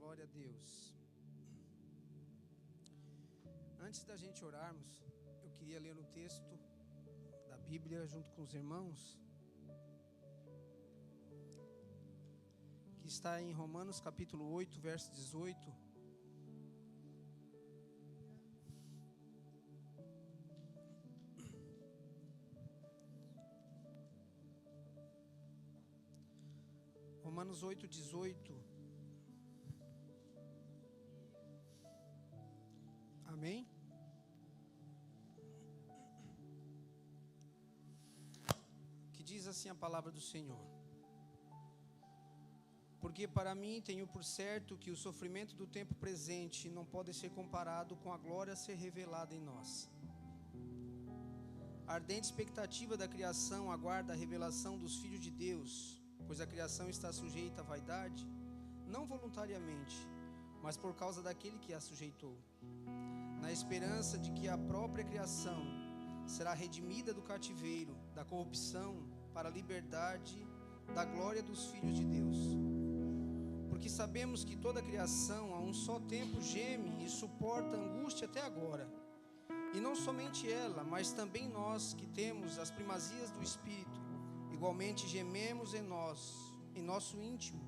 Glória a Deus. Antes da gente orarmos, eu queria ler o texto da Bíblia junto com os irmãos, que está em Romanos capítulo 8, verso 18. Romanos 8, 18. Amém? Que diz assim a palavra do Senhor: porque para mim tenho por certo que o sofrimento do tempo presente não pode ser comparado com a glória a ser revelada em nós. A ardente expectativa da criação aguarda a revelação dos filhos de Deus, pois a criação está sujeita à vaidade, não voluntariamente, mas por causa daquele que a sujeitou, na esperança de que a própria criação será redimida do cativeiro, da corrupção, para a liberdade da glória dos filhos de Deus. Porque sabemos que toda a criação a um só tempo geme e suporta angústia até agora. E não somente ela, mas também nós que temos as primazias do Espírito, igualmente gememos em nosso íntimo,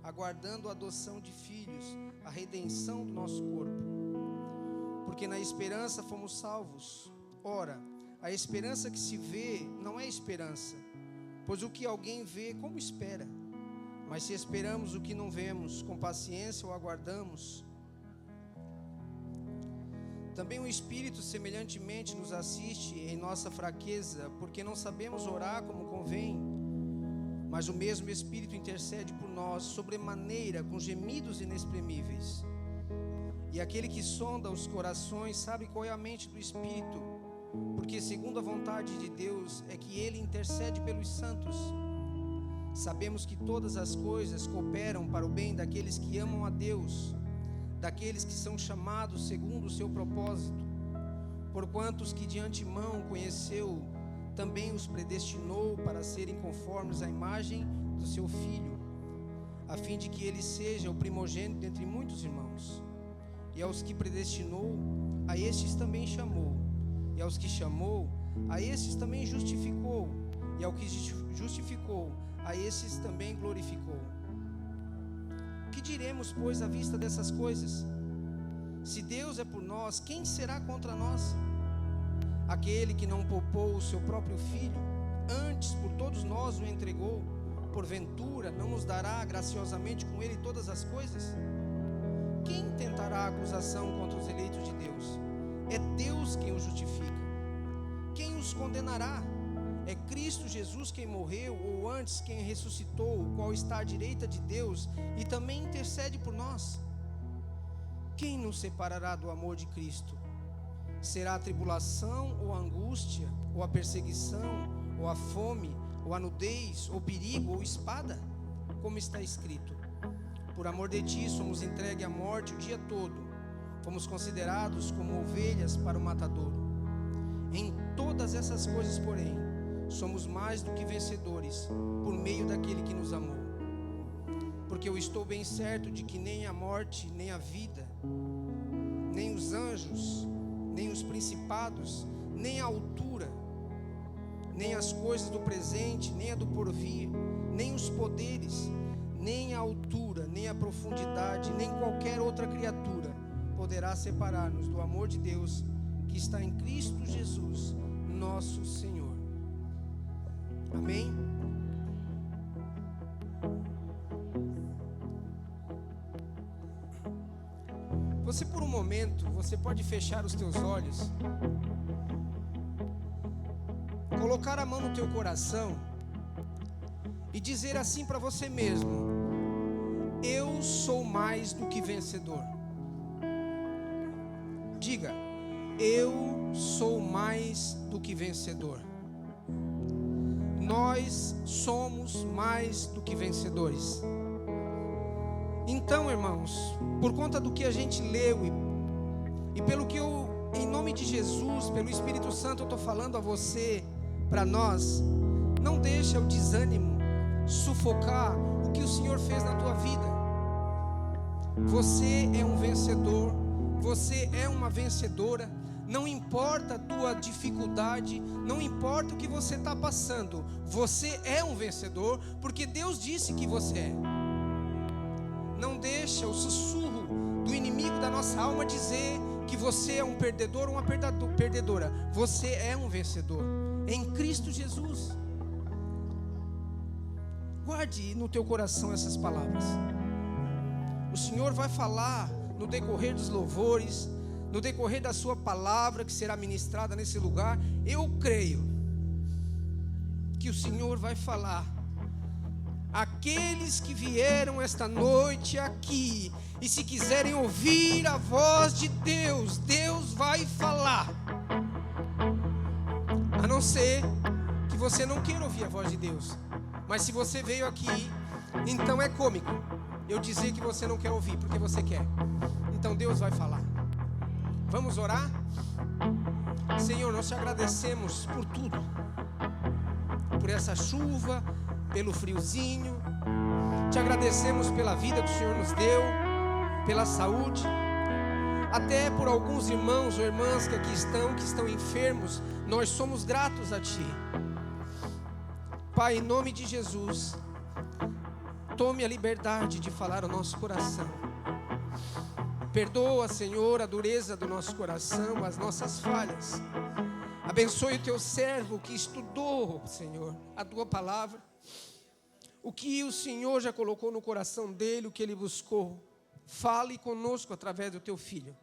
aguardando a adoção de filhos, a redenção do nosso corpo. Porque na esperança fomos salvos. Ora, a esperança que se vê não é esperança, pois o que alguém vê, como espera? Mas se esperamos o que não vemos, com paciência o aguardamos. Também o Espírito semelhantemente nos assiste em nossa fraqueza, porque não sabemos orar como convém, mas o mesmo Espírito intercede por nós sobremaneira com gemidos inexprimíveis. E aquele que sonda os corações sabe qual é a mente do Espírito, porque segundo a vontade de Deus é que Ele intercede pelos santos. Sabemos que todas as coisas cooperam para o bem daqueles que amam a Deus, daqueles que são chamados segundo o seu propósito. Porquanto os que de antemão conheceu, também os predestinou para serem conformes à imagem do seu Filho, a fim de que ele seja o primogênito entre muitos irmãos. E aos que predestinou, a estes também chamou. E aos que chamou, a estes também justificou. E ao que justificou, a esses também glorificou. Que diremos, pois, à vista dessas coisas? Se Deus é por nós, quem será contra nós? Aquele que não poupou o seu próprio Filho, antes por todos nós o entregou, porventura não nos dará graciosamente com ele todas as coisas? Quem tentará acusação contra os eleitos de Deus? É Deus quem os justifica. Quem os condenará? É Cristo Jesus quem morreu, ou antes quem ressuscitou, o qual está à direita de Deus e também intercede por nós. Quem nos separará do amor de Cristo? Será a tribulação, ou a angústia, ou a perseguição, ou a fome, ou a nudez, ou perigo, ou espada? Como está escrito: por amor de ti somos entregues à morte o dia todo, fomos considerados como ovelhas para o matadouro. Em todas essas coisas, porém, somos mais do que vencedores, por meio daquele que nos amou. Porque eu estou bem certo de que nem a morte, nem a vida, nem os anjos, nem os principados, nem a altura, nem as coisas do presente, nem a do porvir, nem os poderes, nem a altura, nem a profundidade, nem qualquer outra criatura poderá separar-nos do amor de Deus que está em Cristo Jesus, nosso Senhor. Amém? Você por um momento, você pode fechar os teus olhos, colocar a mão no teu coração e dizer assim para você mesmo: eu sou mais do que vencedor. Diga: eu sou mais do que vencedor. Nós somos mais do que vencedores. Então, irmãos, por conta do que a gente leu e pelo que eu, em nome de Jesus, pelo Espírito Santo, eu estou falando a você, para nós, não deixa o desânimo sufocar o que o Senhor fez na tua vida. Você é um vencedor, você é uma vencedora. Não importa a tua dificuldade, não importa o que você está passando, você é um vencedor, porque Deus disse que você é. Não deixa o sussurro do inimigo da nossa alma dizer que você é um perdedor ou uma perdedora. Você é um vencedor em Cristo Jesus. Guarde no teu coração essas palavras. O Senhor vai falar no decorrer dos louvores, no decorrer da sua palavra que será ministrada nesse lugar. Eu creio que o Senhor vai falar. Aqueles que vieram esta noite aqui e se quiserem ouvir a voz de Deus, Deus vai falar. A não ser que você não queira ouvir a voz de Deus. Mas se você veio aqui, então é cômico eu dizer que você não quer ouvir, porque você quer. Então Deus vai falar. Vamos orar? Senhor, nós te agradecemos por tudo. Por essa chuva, pelo friozinho. Te agradecemos pela vida que o Senhor nos deu, pela saúde. Até por alguns irmãos ou irmãs que aqui que estão enfermos. Nós somos gratos a Ti. Pai, em nome de Jesus, tome a liberdade de falar ao nosso coração. Perdoa, Senhor, a dureza do nosso coração, as nossas falhas. Abençoe o Teu servo que estudou, Senhor, a Tua palavra. O que o Senhor já colocou no coração dele, o que ele buscou. Fale conosco através do Teu Filho.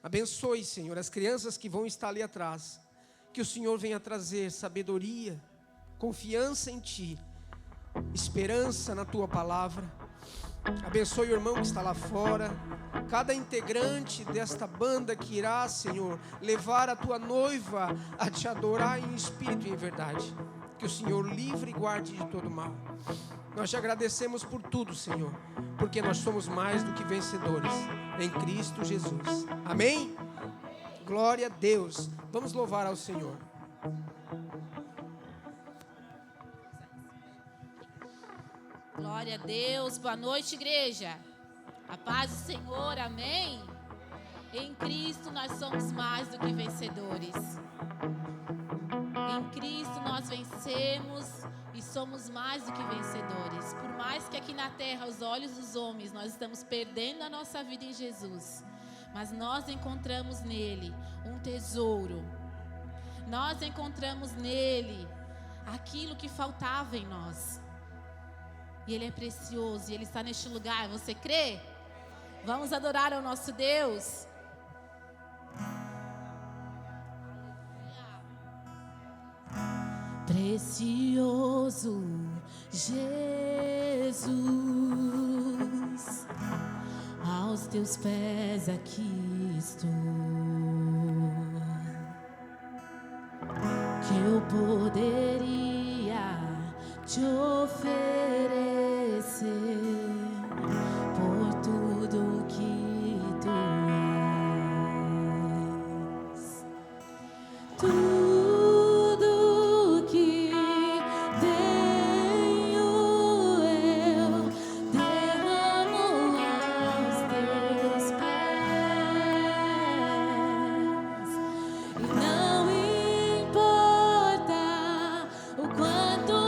Abençoe, Senhor, as crianças que vão estar ali atrás. Que o Senhor venha trazer sabedoria, confiança em Ti, esperança na Tua palavra. Abençoe o irmão que está lá fora, cada integrante desta banda que irá, Senhor, levar a Tua noiva a Te adorar em espírito e em verdade. Que o Senhor livre e guarde de todo mal. Nós Te agradecemos por tudo, Senhor, porque nós somos mais do que vencedores em Cristo Jesus. Amém? Glória a Deus. Vamos louvar ao Senhor. Glória a Deus, boa noite, igreja. A paz do Senhor, amém? Em Cristo nós somos mais do que vencedores. Em Cristo nós vencemos e somos mais do que vencedores. Por mais que aqui na terra, aos olhos dos homens, nós estamos perdendo a nossa vida em Jesus, mas nós encontramos nele um tesouro. Nós encontramos nele aquilo que faltava em nós. E Ele é precioso, e Ele está neste lugar. Você crê? Vamos adorar ao nosso Deus. Precioso Jesus, aos Teus pés aqui estou. Que eu poderia Te oferecer por tudo que Tu és. Tudo que tenho eu derramo aos Teus pés. E não importa o quanto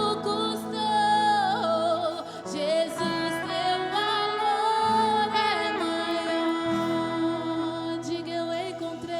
Jesus, Teu valor é maior. Diga, eu encontrei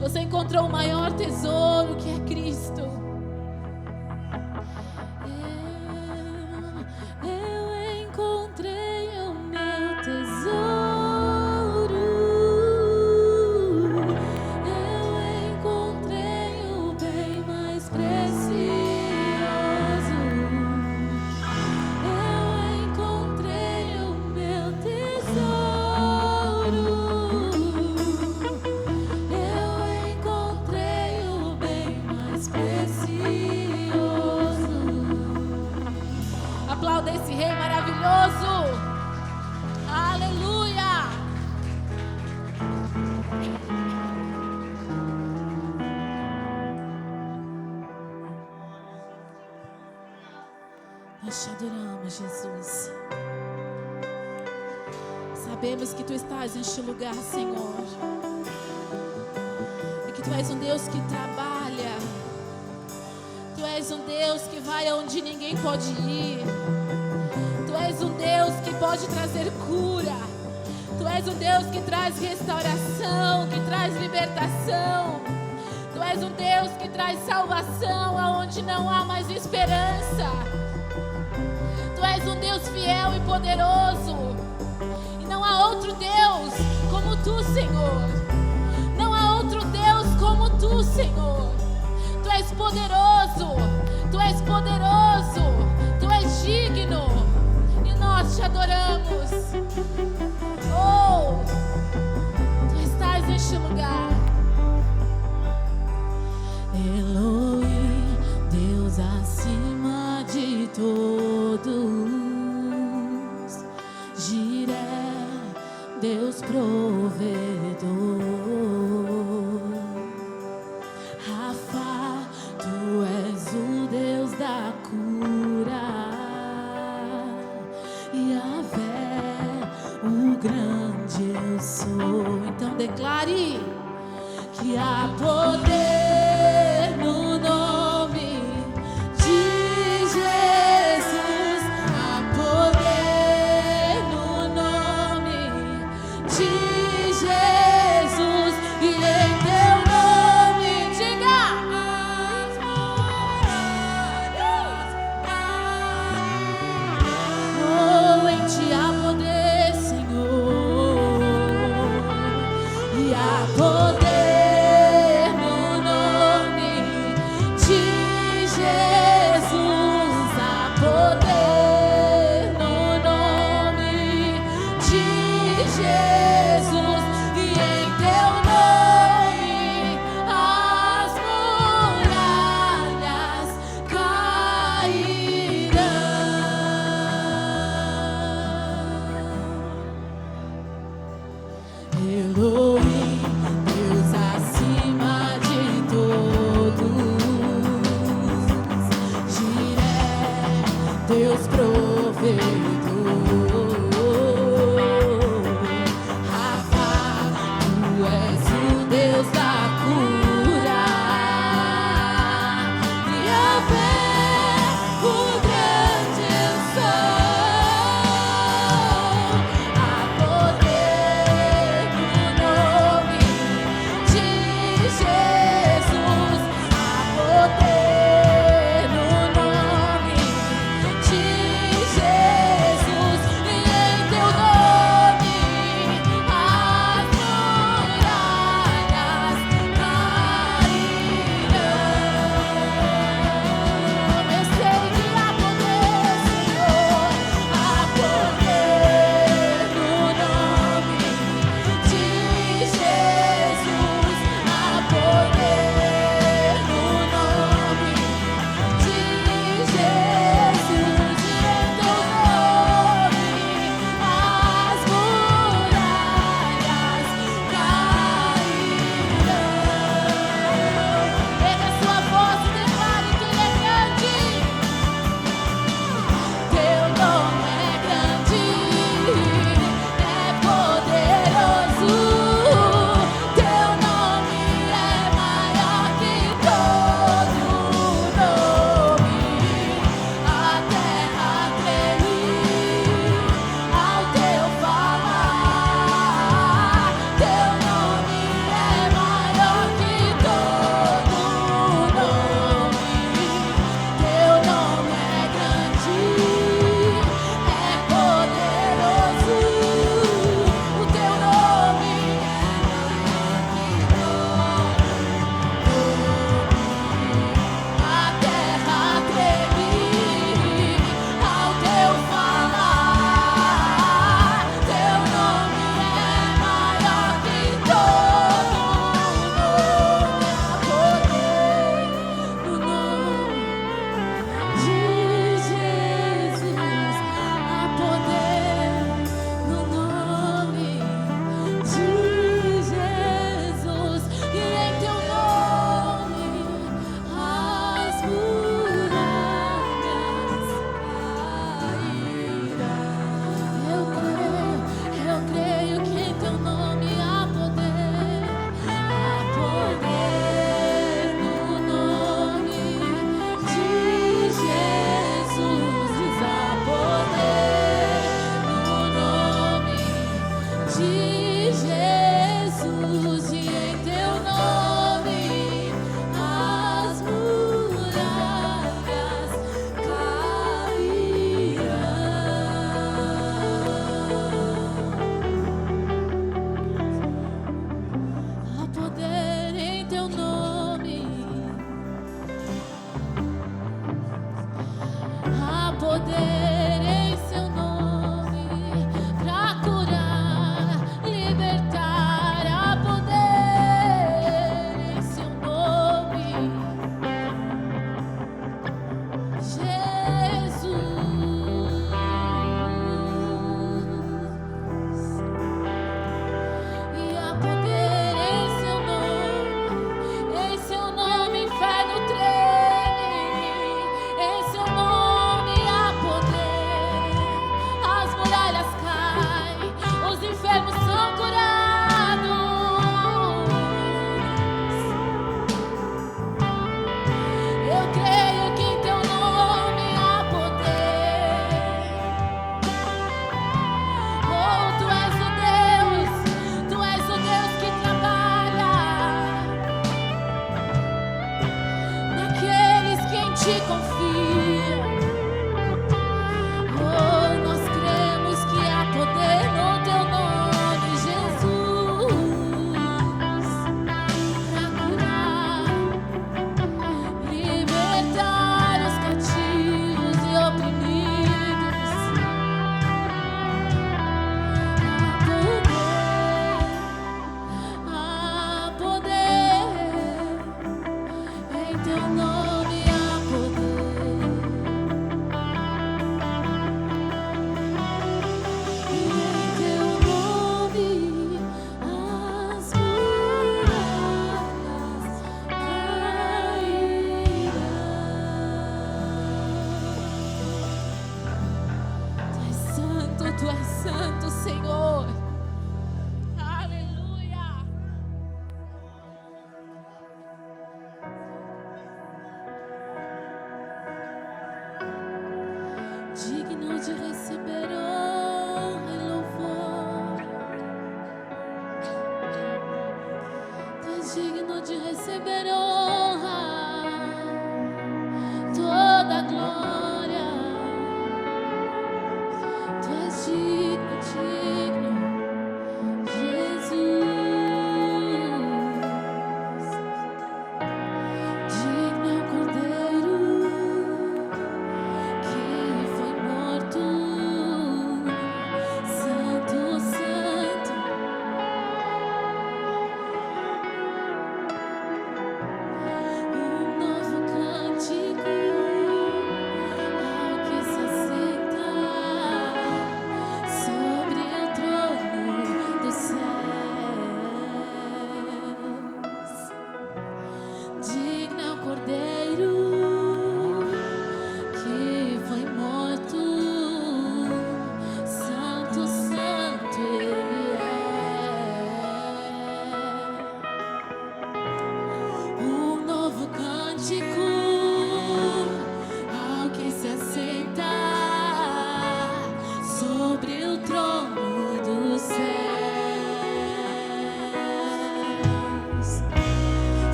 Você encontrou o maior tesouro, que é Cristo. Eu encontrei o meu tesouro. Eu encontrei o bem mais precioso. Eu encontrei o meu tesouro. Aplauda esse rei maravilhoso. Aleluia. Nós te adoramos, Jesus. Sabemos que Tu estás neste lugar, Senhor, e que Tu és um Deus que trabalha. Tu és um Deus que vai aonde ninguém pode ir. Tu Tu és um Deus que pode trazer cura. Tu és um Deus que traz restauração, que traz libertação. Tu és um Deus que traz salvação aonde não há mais esperança. Tu és um Deus fiel e poderoso. E não há outro Deus como Tu, Senhor. Não há outro Deus como Tu, Senhor. Tu és poderoso. Tu és poderoso. Tu és digno. E nós Te adoramos. Oh, Tu estás neste lugar. Elohim, Deus acima de todos. Jiré, Deus provedor. Rafa, Tu és o Deus da cura. Yahvé, o grande eu sou. Então declare que há poder no nome de Jesus. Há poder no nome de Jesus. E em Teu nome diga as muralhas. Oh, em Ti há poder, Senhor. E há poder Deus provedor. Rafa, Tu és o Deus da cura. Yahvé, o grande eu sou. Há poder no nome de Jesus. Há poder no nome de Jesus.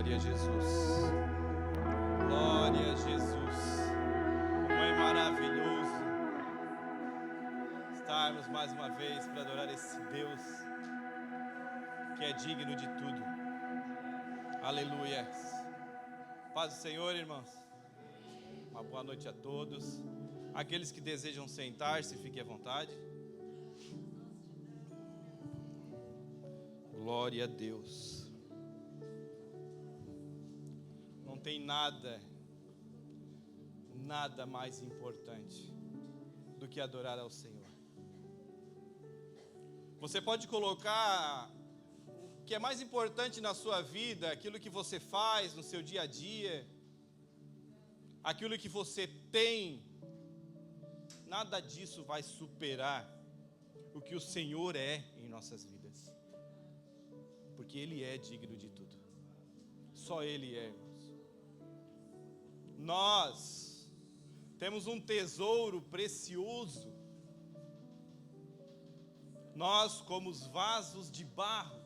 Glória a Jesus. Glória a Jesus. Como é maravilhoso estarmos mais uma vez para adorar esse Deus que é digno de tudo. Aleluia. Paz do Senhor, irmãos. Uma boa noite a todos. Aqueles que desejam sentar-se, fiquem à vontade. Glória a Deus. Não tem nada mais importante do que adorar ao Senhor. Você pode colocar o que é mais importante na sua vida, aquilo que você faz no seu dia a dia, aquilo que você tem, nada disso vai superar o que o Senhor é em nossas vidas, porque Ele é digno de tudo, só Ele é, irmãos. Nós temos um tesouro precioso, nós como os vasos de barro,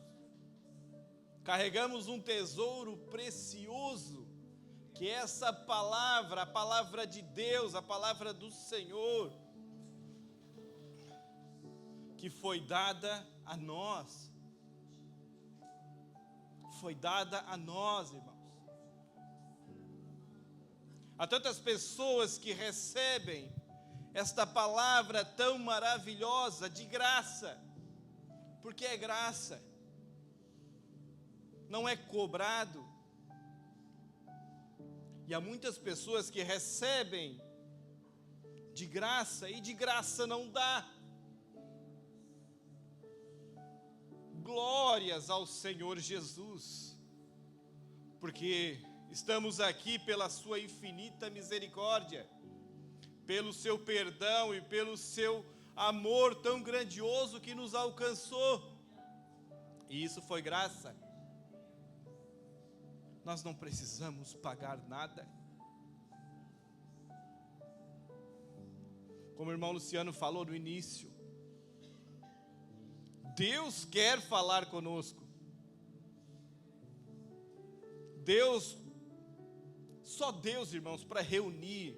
carregamos um tesouro precioso, que é essa palavra, a palavra de Deus, a palavra do Senhor, que foi dada a nós. Foi dada a nós, irmãos. Há tantas pessoas que recebem esta palavra tão maravilhosa de graça, porque é graça, não é cobrado. E há muitas pessoas que recebem de graça e de graça não dá. Glórias ao Senhor Jesus, porque estamos aqui pela sua infinita misericórdia, pelo seu perdão e pelo seu amor tão grandioso que nos alcançou. E isso foi graça. Nós não precisamos pagar nada. Como o irmão Luciano falou no início, Deus quer falar conosco. Só Deus, irmãos, para reunir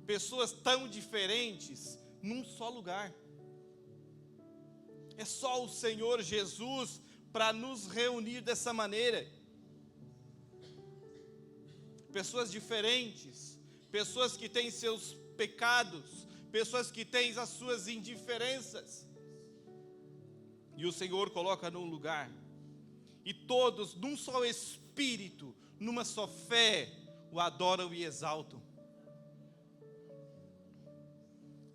pessoas tão diferentes num só lugar. É só o Senhor Jesus para nos reunir dessa maneira. Pessoas diferentes, pessoas que têm seus pecados, pessoas que têm as suas indiferenças, e o Senhor coloca num lugar, e todos num só espírito, numa só fé, o adoram e exaltam.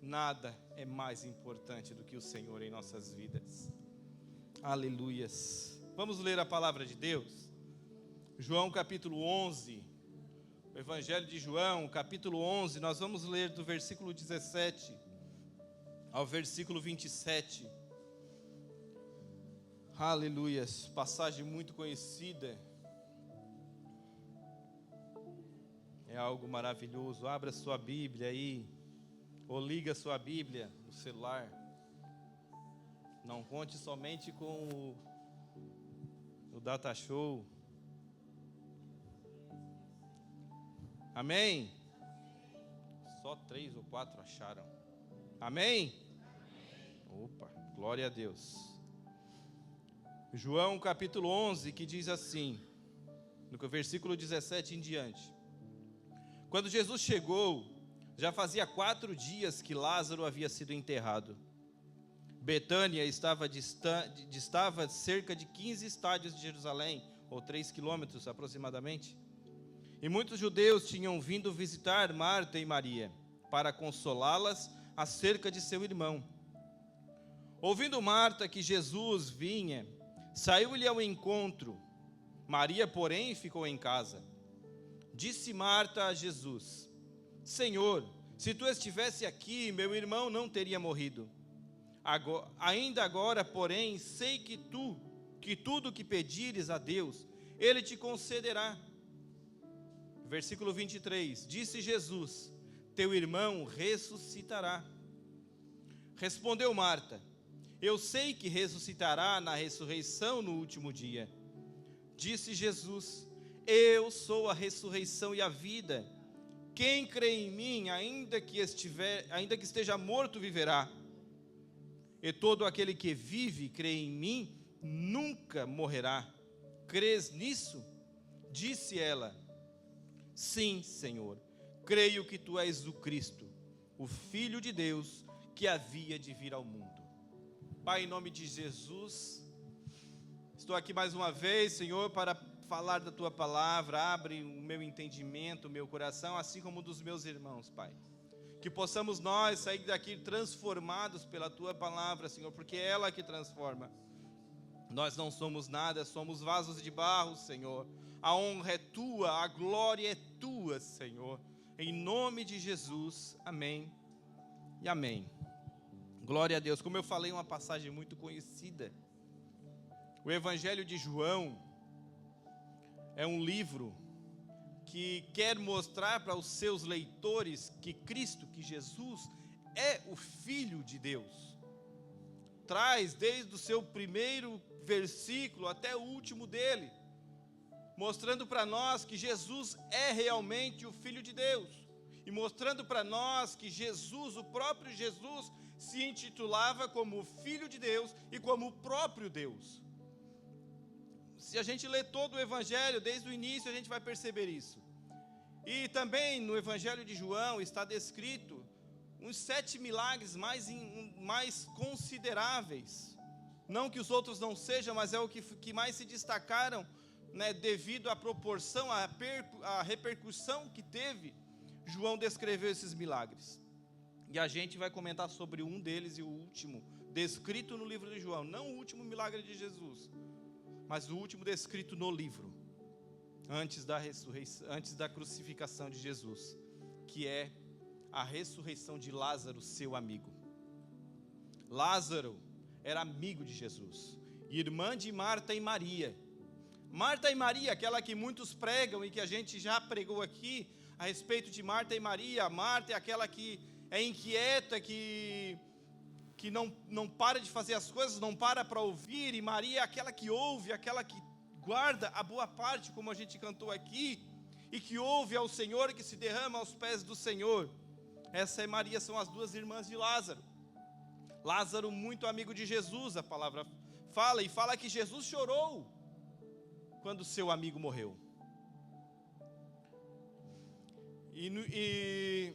Nada é mais importante do que o Senhor em nossas vidas. Aleluias. Vamos ler a palavra de Deus. João capítulo 11. O Evangelho de João, capítulo 11, nós vamos ler do versículo 17 ao versículo 27. Aleluias, passagem muito conhecida. É algo maravilhoso. Abra sua Bíblia aí, ou liga sua Bíblia no celular. Não conte somente com o Data Show. Amém? Só 3 ou 4 acharam. Amém? Opa, glória a Deus. João capítulo 11, que diz assim, no versículo 17 em diante. Quando Jesus chegou, já fazia 4 dias que Lázaro havia sido enterrado. Betânia estava cerca de 15 estádios de Jerusalém, ou 3 quilômetros aproximadamente. E muitos judeus tinham vindo visitar Marta e Maria, para consolá-las acerca de seu irmão. Ouvindo Marta que Jesus vinha, saiu-lhe ao encontro. Maria, porém, ficou em casa. Disse Marta a Jesus: Senhor, se tu estivesse aqui, meu irmão não teria morrido. Ainda agora, porém, sei que tudo que pedires a Deus, Ele te concederá. Versículo 23, disse Jesus: teu irmão ressuscitará. Respondeu Marta: eu sei que ressuscitará na ressurreição no último dia. Disse Jesus: Eu sou a ressurreição e a vida. Quem crê em mim, ainda que esteja morto, viverá. E todo aquele que vive e crê em mim, nunca morrerá. Crês nisso? Disse ela: sim, Senhor, creio que tu és o Cristo, o Filho de Deus, que havia de vir ao mundo. Pai, em nome de Jesus, estou aqui mais uma vez, Senhor, para falar da tua palavra. Abre o meu entendimento, o meu coração, assim como o dos meus irmãos, Pai. Que possamos nós sair daqui transformados pela tua palavra, Senhor, porque é ela que transforma. Nós não somos nada, somos vasos de barro, Senhor. A honra é tua, a glória é tua, Senhor. Em nome de Jesus, amém e amém. Glória a Deus. Como eu falei, uma passagem muito conhecida. O Evangelho de João é um livro que quer mostrar para os seus leitores que Cristo, que Jesus, é o Filho de Deus. Traz desde o seu primeiro versículo até o último dele, mostrando para nós que Jesus é realmente o Filho de Deus, e mostrando para nós que Jesus, o próprio Jesus, se intitulava como o Filho de Deus e como o próprio Deus. Se a gente ler todo o Evangelho, desde o início, a gente vai perceber isso. E também no Evangelho de João está descrito uns 7 milagres mais consideráveis. Não que os outros não sejam, mas é o que mais se destacaram, né, devido à proporção, à repercussão que teve. João descreveu esses milagres. E a gente vai comentar sobre um deles e o último, descrito no livro de João. Não o último milagre de Jesus, mas o último descrito no livro, antes da ressurreição, antes da crucificação de Jesus, que é a ressurreição de Lázaro, seu amigo. Lázaro era amigo de Jesus, irmã de Marta e Maria. Marta e Maria, aquela que muitos pregam e que a gente já pregou aqui a respeito de Marta e Maria. Marta é aquela que é inquieta, que não para de fazer as coisas, não para ouvir, e Maria é aquela que ouve, aquela que guarda a boa parte, como a gente cantou aqui, e que ouve ao Senhor, que se derrama aos pés do Senhor. Essa é Maria, são as duas irmãs de Lázaro. Lázaro, muito amigo de Jesus, a palavra fala, e fala que Jesus chorou quando seu amigo morreu. E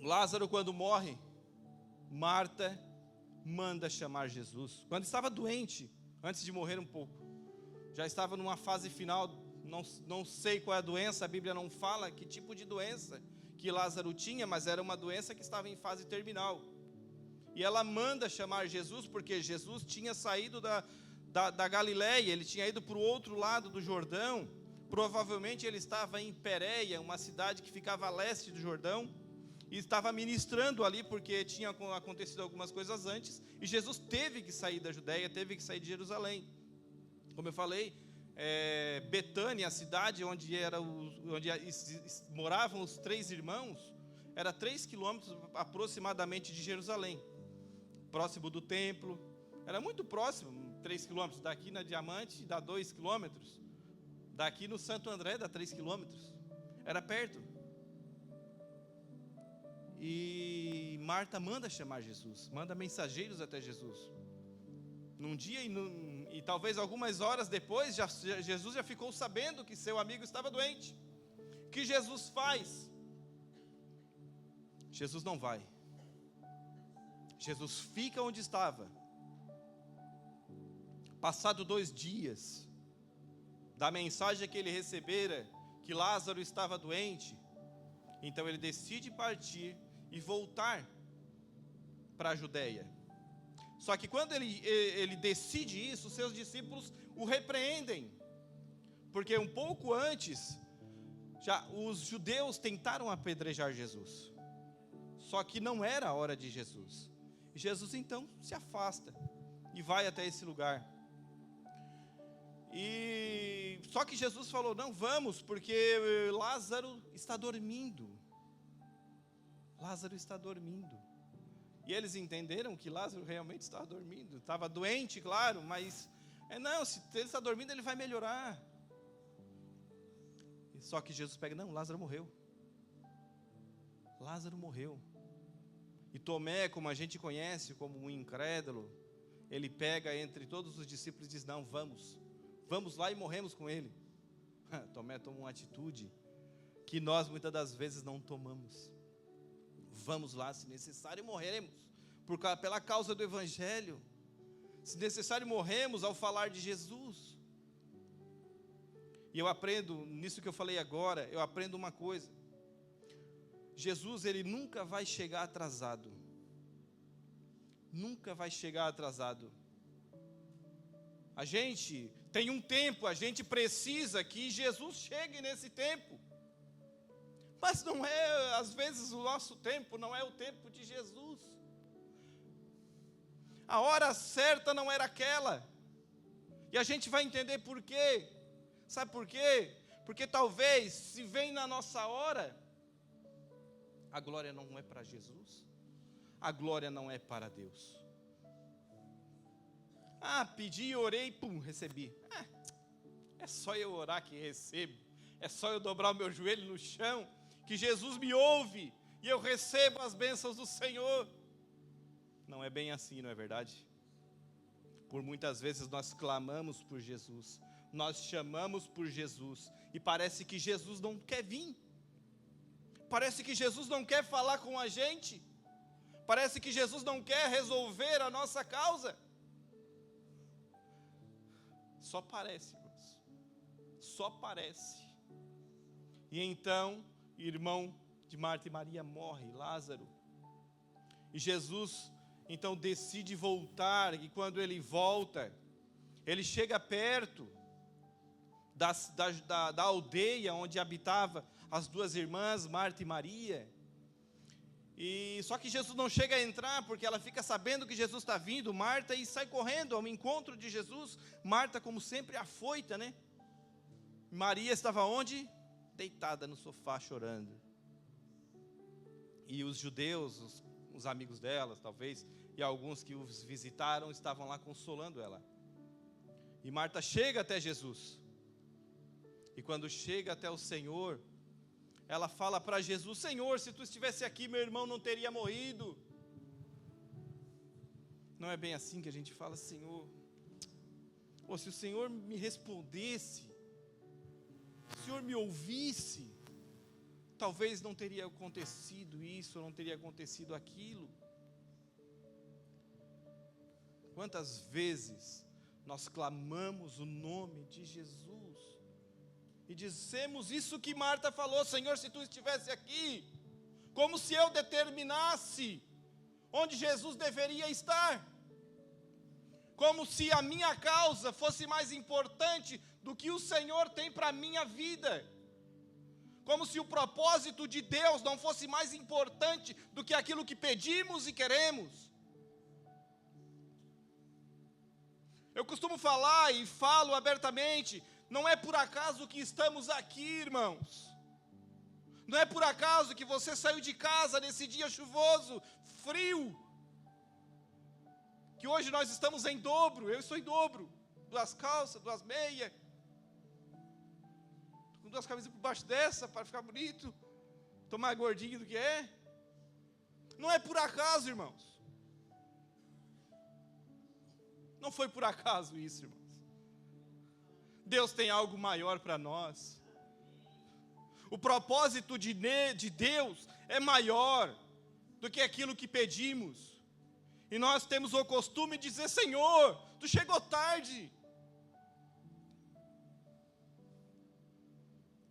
Lázaro, quando morre, Marta manda chamar Jesus. Quando estava doente, antes de morrer um pouco, já estava numa fase final, não sei qual é a doença, a Bíblia não fala que tipo de doença que Lázaro tinha, mas era uma doença que estava em fase terminal. E ela manda chamar Jesus, porque Jesus tinha saído da Galileia, ele tinha ido para o outro lado do Jordão. Provavelmente ele estava em Pérea, uma cidade que ficava a leste do Jordão, e estava ministrando ali, porque tinha acontecido algumas coisas antes, e Jesus teve que sair da Judéia, teve que sair de Jerusalém. Como eu falei, Betânia, a cidade onde moravam os 3 irmãos, era 3 quilômetros aproximadamente de Jerusalém, próximo do templo. Era muito próximo, 3 quilômetros. Daqui na Diamante dá 2 quilômetros, daqui no Santo André dá 3 quilômetros, era perto. E Marta manda chamar Jesus, manda mensageiros até Jesus. Num dia e talvez algumas horas depois, Jesus já ficou sabendo que seu amigo estava doente. O que Jesus faz? Jesus não vai. Jesus fica onde estava. Passado 2 dias da mensagem que ele recebera, que Lázaro estava doente, então ele decide partir e voltar para a Judéia. Só que quando ele decide isso, seus discípulos o repreendem, porque um pouco antes, já os judeus tentaram apedrejar Jesus, só que não era a hora de Jesus. E Jesus então se afasta e vai até esse lugar. E só que Jesus falou: não vamos, porque Lázaro está dormindo. Lázaro está dormindo. E eles entenderam que Lázaro realmente estava dormindo. Estava doente, claro, mas não, se ele está dormindo, ele vai melhorar. só que Jesus pega, não, Lázaro morreu. Lázaro morreu. E Tomé, como a gente conhece como um incrédulo, ele pega entre todos os discípulos e diz, não, vamos lá e morremos com ele. Tomé toma uma atitude que nós muitas das vezes não tomamos. Vamos lá, se necessário morreremos, pela causa do Evangelho. Se necessário morremos ao falar de Jesus. E eu aprendo, nisso que eu falei agora, eu aprendo uma coisa. Jesus, ele nunca vai chegar atrasado. Nunca vai chegar atrasado. A gente tem um tempo, a gente precisa que Jesus chegue nesse tempo. Mas não é, às vezes o nosso tempo não é o tempo de Jesus. A hora certa não era aquela. E a gente vai entender por quê. Sabe por quê? Porque talvez, se vem na nossa hora, a glória não é para Jesus, a glória não é para Deus. Pedi, orei, pum, recebi. É só eu orar que recebo, é só eu dobrar o meu joelho no chão, que Jesus me ouve, e eu recebo as bênçãos do Senhor. Não é bem assim, não é verdade? Por muitas vezes nós clamamos por Jesus, nós chamamos por Jesus, e parece que Jesus não quer vir. Parece que Jesus não quer falar com a gente. Parece que Jesus não quer resolver a nossa causa. Só parece, irmãos. Só parece. E então, irmão de Marta e Maria morre, Lázaro. E Jesus, então, decide voltar. E quando ele volta, ele chega perto da aldeia onde habitava as duas irmãs, Marta e Maria. E só que Jesus não chega a entrar, porque ela fica sabendo que Jesus está vindo, Marta, e sai correndo ao encontro de Jesus. Marta, como sempre, afoita, né? Maria estava onde? Deitada no sofá, chorando. E os judeus, os amigos delas, talvez, e alguns que os visitaram, estavam lá consolando ela. E Marta chega até Jesus. E quando chega até o Senhor, ela fala para Jesus, Senhor, se tu estivesse aqui, meu irmão não teria morrido. Não é bem assim que a gente fala, Senhor. Ou se o Senhor me respondesse, se o Senhor me ouvisse, talvez não teria acontecido isso, não teria acontecido aquilo. Quantas vezes nós clamamos o nome de Jesus e dissemos isso que Marta falou, Senhor, se tu estivesse aqui, como se eu determinasse onde Jesus deveria estar, como se a minha causa fosse mais importante do que o Senhor tem para a minha vida, como se o propósito de Deus não fosse mais importante do que aquilo que pedimos e queremos. Eu costumo falar e falo abertamente, não é por acaso que estamos aqui, irmãos. Não é por acaso que você saiu de casa nesse dia chuvoso, frio. Que hoje nós estamos em dobro, eu estou em dobro. 2 calças, 2 meias. Com 2 camisas por baixo dessa, para ficar bonito. Estou mais gordinho do que é. Não é por acaso, irmãos. Não foi por acaso isso, irmãos. Deus tem algo maior para nós. O propósito de Deus é maior do que aquilo que pedimos. E nós temos o costume de dizer, Senhor, tu chegou tarde.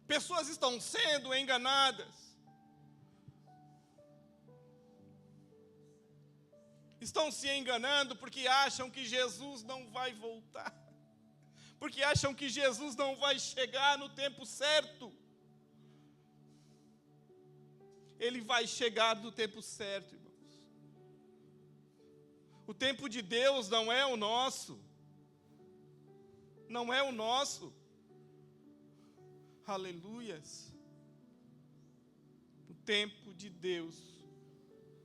Pessoas estão sendo enganadas. Estão se enganando porque acham que Jesus não vai voltar. Porque acham que Jesus não vai chegar no tempo certo. Ele vai chegar no tempo certo, irmãos. O tempo de Deus não é o nosso. Não é o nosso. Aleluias. O tempo de Deus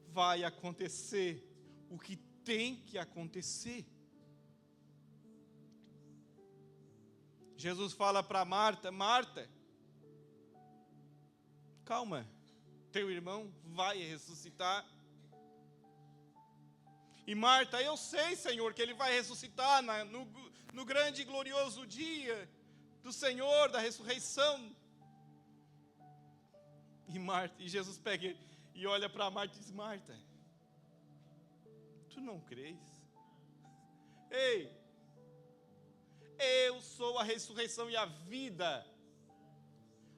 vai acontecer o que tem que acontecer. Jesus fala para Marta, Marta, calma, teu irmão vai ressuscitar. E Marta, eu sei, Senhor, que ele vai ressuscitar no grande e glorioso dia do Senhor, da ressurreição. E Jesus pega e olha para Marta e diz: Marta, tu não crês? Ei, eu sou a ressurreição e a vida.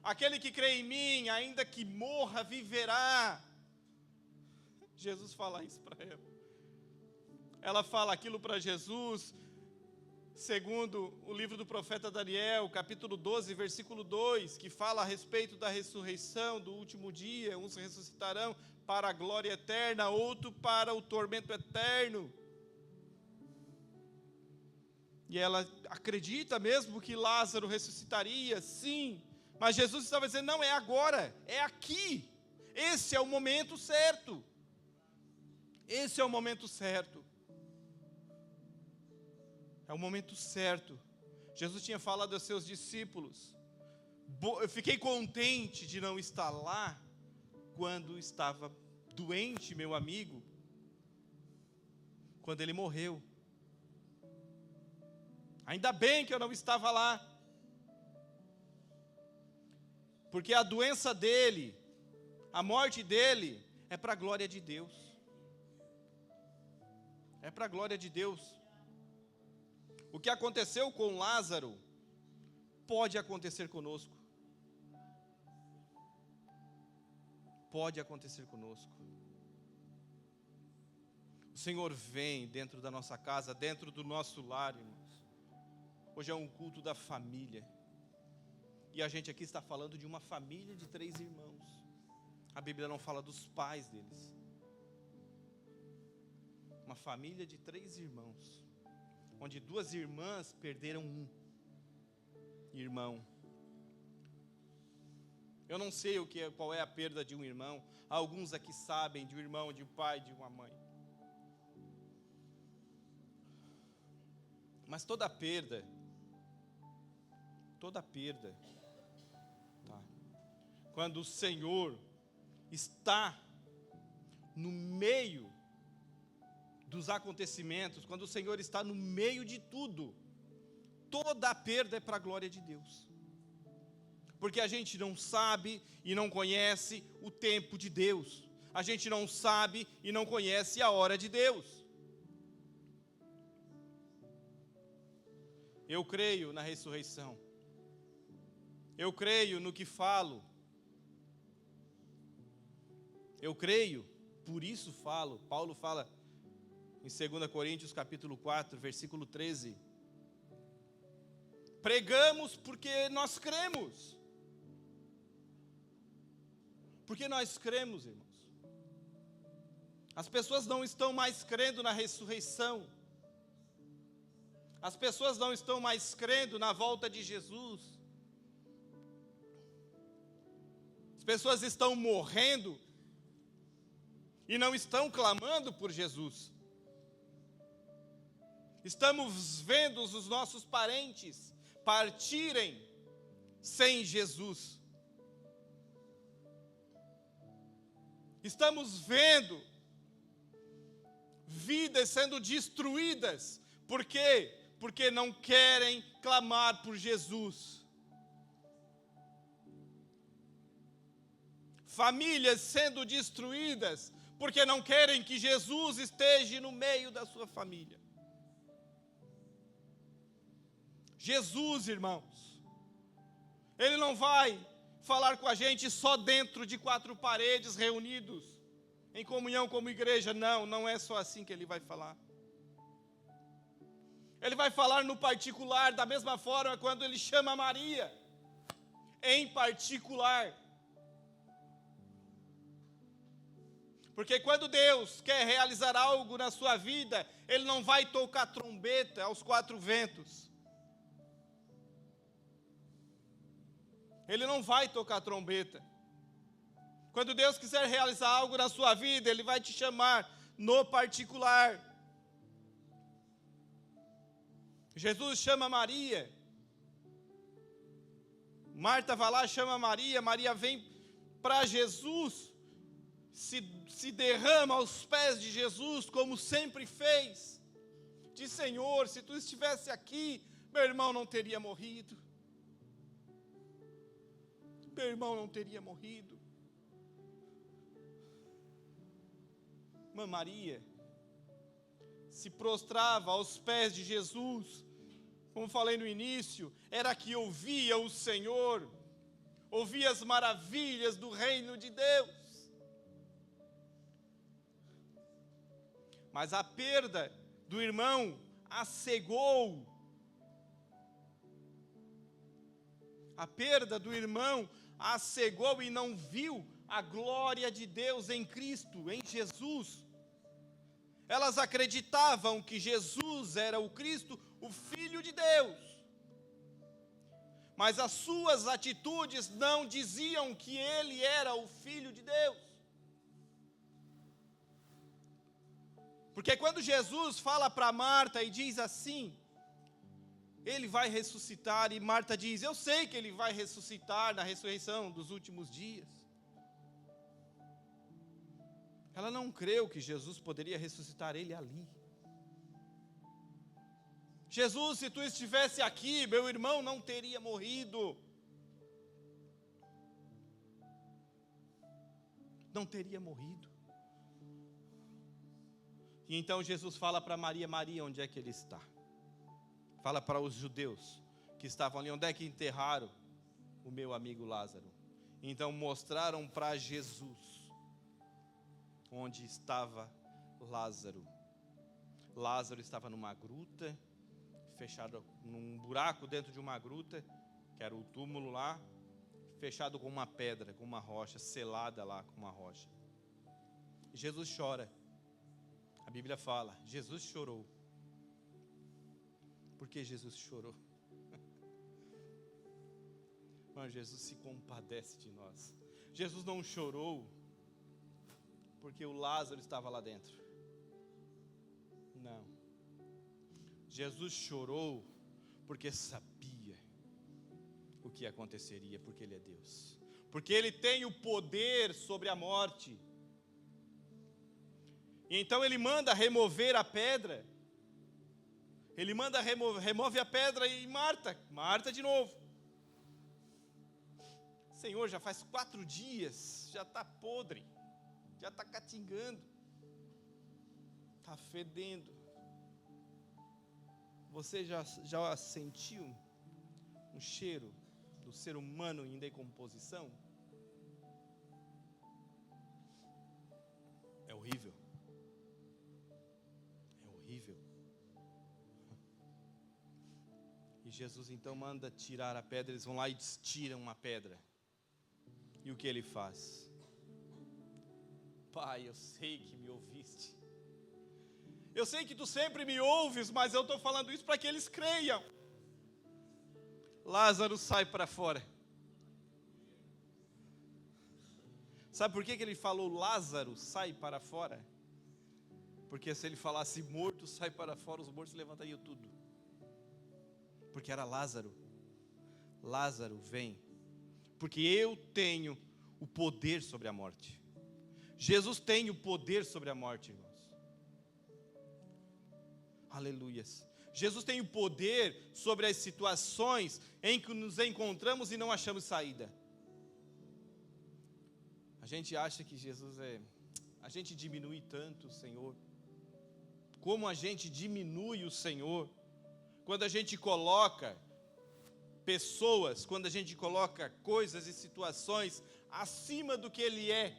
Aquele que crê em mim, ainda que morra, viverá. Jesus fala isso para ela. Ela fala aquilo para Jesus, segundo o livro do profeta Daniel, capítulo 12, versículo 2, que fala a respeito da ressurreição do último dia. Uns ressuscitarão para a glória eterna, outro para o tormento eterno. E ela acredita mesmo que Lázaro ressuscitaria, sim. Mas Jesus estava dizendo: não é agora, é aqui. Esse é o momento certo. Esse é o momento certo. É o momento certo. Jesus tinha falado aos seus discípulos: eu fiquei contente de não estar lá quando estava doente, meu amigo, quando ele morreu. Ainda bem que eu não estava lá, porque a doença dele, a morte dele, é para a glória de Deus. É para a glória de Deus. O que aconteceu com Lázaro pode acontecer conosco. Pode acontecer conosco. O Senhor vem dentro da nossa casa, dentro do nosso lar, irmãos. Hoje é um culto da família. E a gente aqui está falando de uma família de 3 irmãos. A Bíblia não fala dos pais deles. Uma família de 3 irmãos, onde 2 irmãs perderam um irmão. Eu não sei qual é a perda de um irmão. Alguns aqui sabem de um irmão, de um pai, de uma mãe. Mas toda perda, tá? Quando o Senhor está no meio dos acontecimentos, quando o Senhor está no meio de tudo, toda a perda é para a glória de Deus. Porque a gente não sabe e não conhece o tempo de Deus. A gente não sabe e não conhece a hora de Deus. Eu creio na ressurreição. Eu creio no que falo. Eu creio, por isso falo. Paulo fala em 2 Coríntios capítulo 4, versículo 13. Pregamos porque nós cremos. Porque nós cremos, irmãos. As pessoas não estão mais crendo na ressurreição. As pessoas não estão mais crendo na volta de Jesus. As pessoas estão morrendo e não estão clamando por Jesus. Estamos vendo os nossos parentes partirem sem Jesus. Estamos vendo vidas sendo destruídas. Por quê? Porque não querem clamar por Jesus. Famílias sendo destruídas porque não querem que Jesus esteja no meio da sua família. Jesus, irmãos, Ele não vai falar com a gente só dentro de 4 paredes reunidos, em comunhão como igreja. Não é só assim que Ele vai falar. Ele vai falar no particular, da mesma forma quando Ele chama Maria, em particular. Porque quando Deus quer realizar algo na sua vida, Ele não vai tocar trombeta aos 4 ventos. Ele não vai tocar trombeta. Quando Deus quiser realizar algo na sua vida, Ele vai te chamar no particular. Jesus chama Maria. Marta vai lá, chama Maria. Maria vem para Jesus, se derrama aos pés de Jesus, como sempre fez. Diz: Senhor, se tu estivesse aqui, meu irmão não teria morrido. Meu irmão não teria morrido. Irmã Maria se prostrava aos pés de Jesus, como falei no início, era que ouvia o Senhor, ouvia as maravilhas do reino de Deus. Mas a perda do irmão a cegou. A perda do irmão a cegou e não viu a glória de Deus em Cristo, em Jesus. Elas acreditavam que Jesus era o Cristo, o Filho de Deus. Mas as suas atitudes não diziam que ele era o Filho de Deus. Porque quando Jesus fala para Marta e diz assim: ele vai ressuscitar, e Marta diz: eu sei que ele vai ressuscitar na ressurreição dos últimos dias. Ela não creu que Jesus poderia ressuscitar ele ali. Jesus, se tu estivesse aqui, meu irmão não teria morrido. Não teria morrido. E então Jesus fala para Maria: Maria, onde é que ele está? Fala para os judeus que estavam ali: onde é que enterraram o meu amigo Lázaro? Então mostraram para Jesus onde estava Lázaro. Lázaro estava numa gruta, fechado num buraco dentro de uma gruta, que era o túmulo lá, fechado com uma pedra, com uma rocha, selada lá com uma rocha. E Jesus chora. A Bíblia fala: Jesus chorou. Por que Jesus chorou? Mas Jesus se compadece de nós. Jesus não chorou porque o Lázaro estava lá dentro. Não. Jesus chorou porque sabia o que aconteceria, porque Ele é Deus. Porque Ele tem o poder sobre a morte. E então Ele manda remover a pedra. Ele manda remove a pedra e Marta de novo. Senhor, já faz 4 dias, já está podre, já está catingando, está fedendo. Você já sentiu um cheiro do ser humano em decomposição? É horrível. É horrível. E Jesus então manda tirar a pedra. Eles vão lá e tiram uma pedra. E o que ele faz? Pai, eu sei que me ouviste. Eu sei que tu sempre me ouves, mas eu estou falando isso para que eles creiam. Lázaro, sai para fora. Sabe por que ele falou Lázaro, sai para fora? Porque se ele falasse morto, sai para fora, os mortos levantariam tudo. Porque era Lázaro. Lázaro, vem. Porque eu tenho o poder sobre a morte. Jesus tem o poder sobre a morte, irmãos. Aleluias. Jesus tem o poder sobre as situações em que nos encontramos e não achamos saída. A gente acha que Jesus a gente diminui tanto o Senhor. Como a gente diminui o Senhor quando a gente coloca pessoas, quando a gente coloca coisas e situações acima do que Ele é.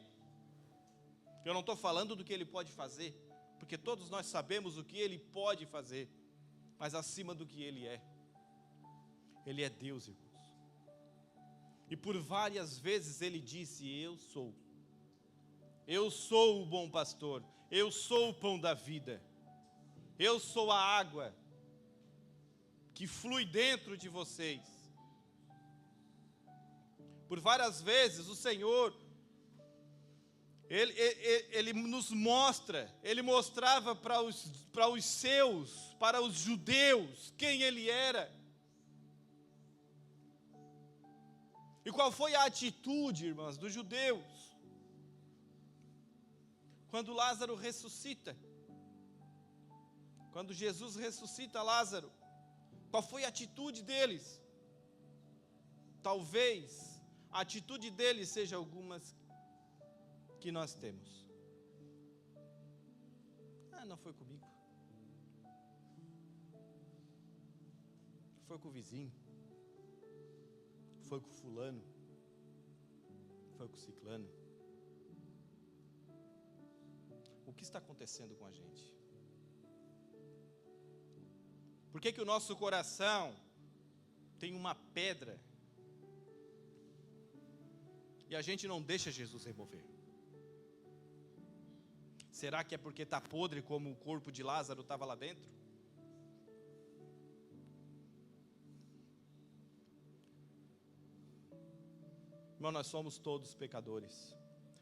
Eu não estou falando do que Ele pode fazer, porque todos nós sabemos o que Ele pode fazer, mas acima do que Ele é. Ele é Deus, irmãos. E por várias vezes Ele disse: eu sou o bom pastor, eu sou o pão da vida, eu sou a água que flui dentro de vocês. Por várias vezes o Senhor, Ele nos mostra, Ele mostrava para os seus, para os judeus, quem Ele era. E qual foi a atitude, irmãs, dos judeus? Quando Lázaro ressuscita, quando Jesus ressuscita Lázaro, qual foi a atitude deles? Talvez a atitude deles seja algumas que nós temos. Não foi comigo. Foi com o vizinho. Foi com o fulano. Foi com o ciclano. O que está acontecendo com a gente? Por que que o nosso coração tem uma pedra e a gente não deixa Jesus remover? Será que é porque está podre como o corpo de Lázaro estava lá dentro? Irmão, nós somos todos pecadores,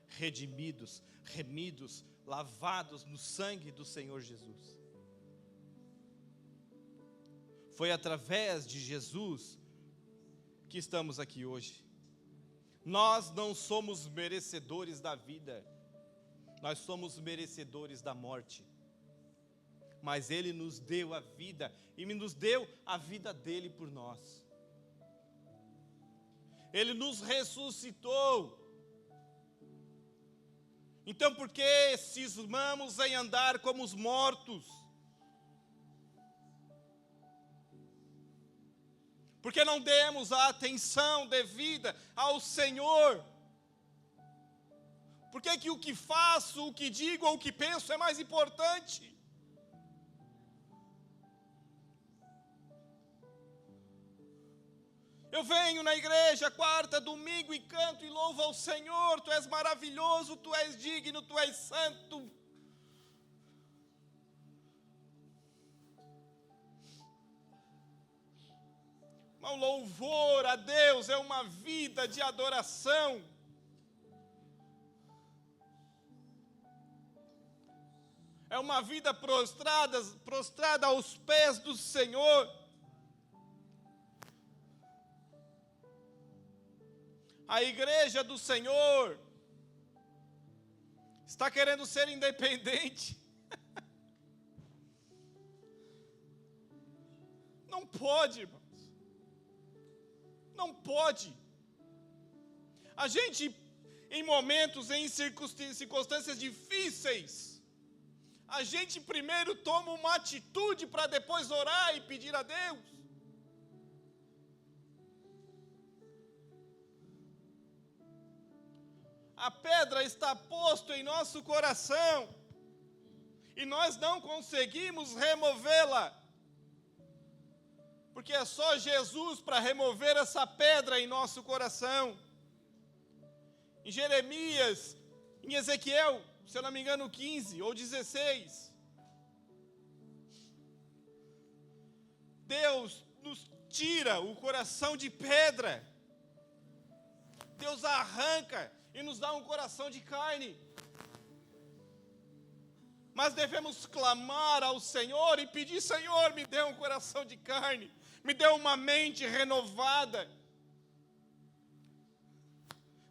redimidos, remidos, lavados no sangue do Senhor Jesus. Foi através de Jesus que estamos aqui hoje. Nós não somos merecedores da vida, nós somos merecedores da morte. Mas Ele nos deu a vida, e nos deu a vida dEle por nós. Ele nos ressuscitou. Então por que cismamos em andar como os mortos? Porque não demos a atenção devida ao Senhor? Por que o que faço, o que digo ou o que penso é mais importante? Eu venho na igreja quarta, domingo e canto e louvo ao Senhor. Tu és maravilhoso, Tu és digno, Tu és santo. O louvor a Deus é uma vida de adoração. É uma vida prostrada aos pés do Senhor. A igreja do Senhor está querendo ser independente. Não pode, irmãos. Não pode. A gente, em momentos, em circunstâncias difíceis, a gente primeiro toma uma atitude para depois orar e pedir a Deus. A pedra está posta em nosso coração e nós não conseguimos removê-la, porque é só Jesus para remover essa pedra em nosso coração. Em Jeremias, em Ezequiel, se eu não me engano 15 ou 16, Deus nos tira o coração de pedra, Deus arranca e nos dá um coração de carne. Mas devemos clamar ao Senhor e pedir: Senhor, me dê um coração de carne, me dê uma mente renovada,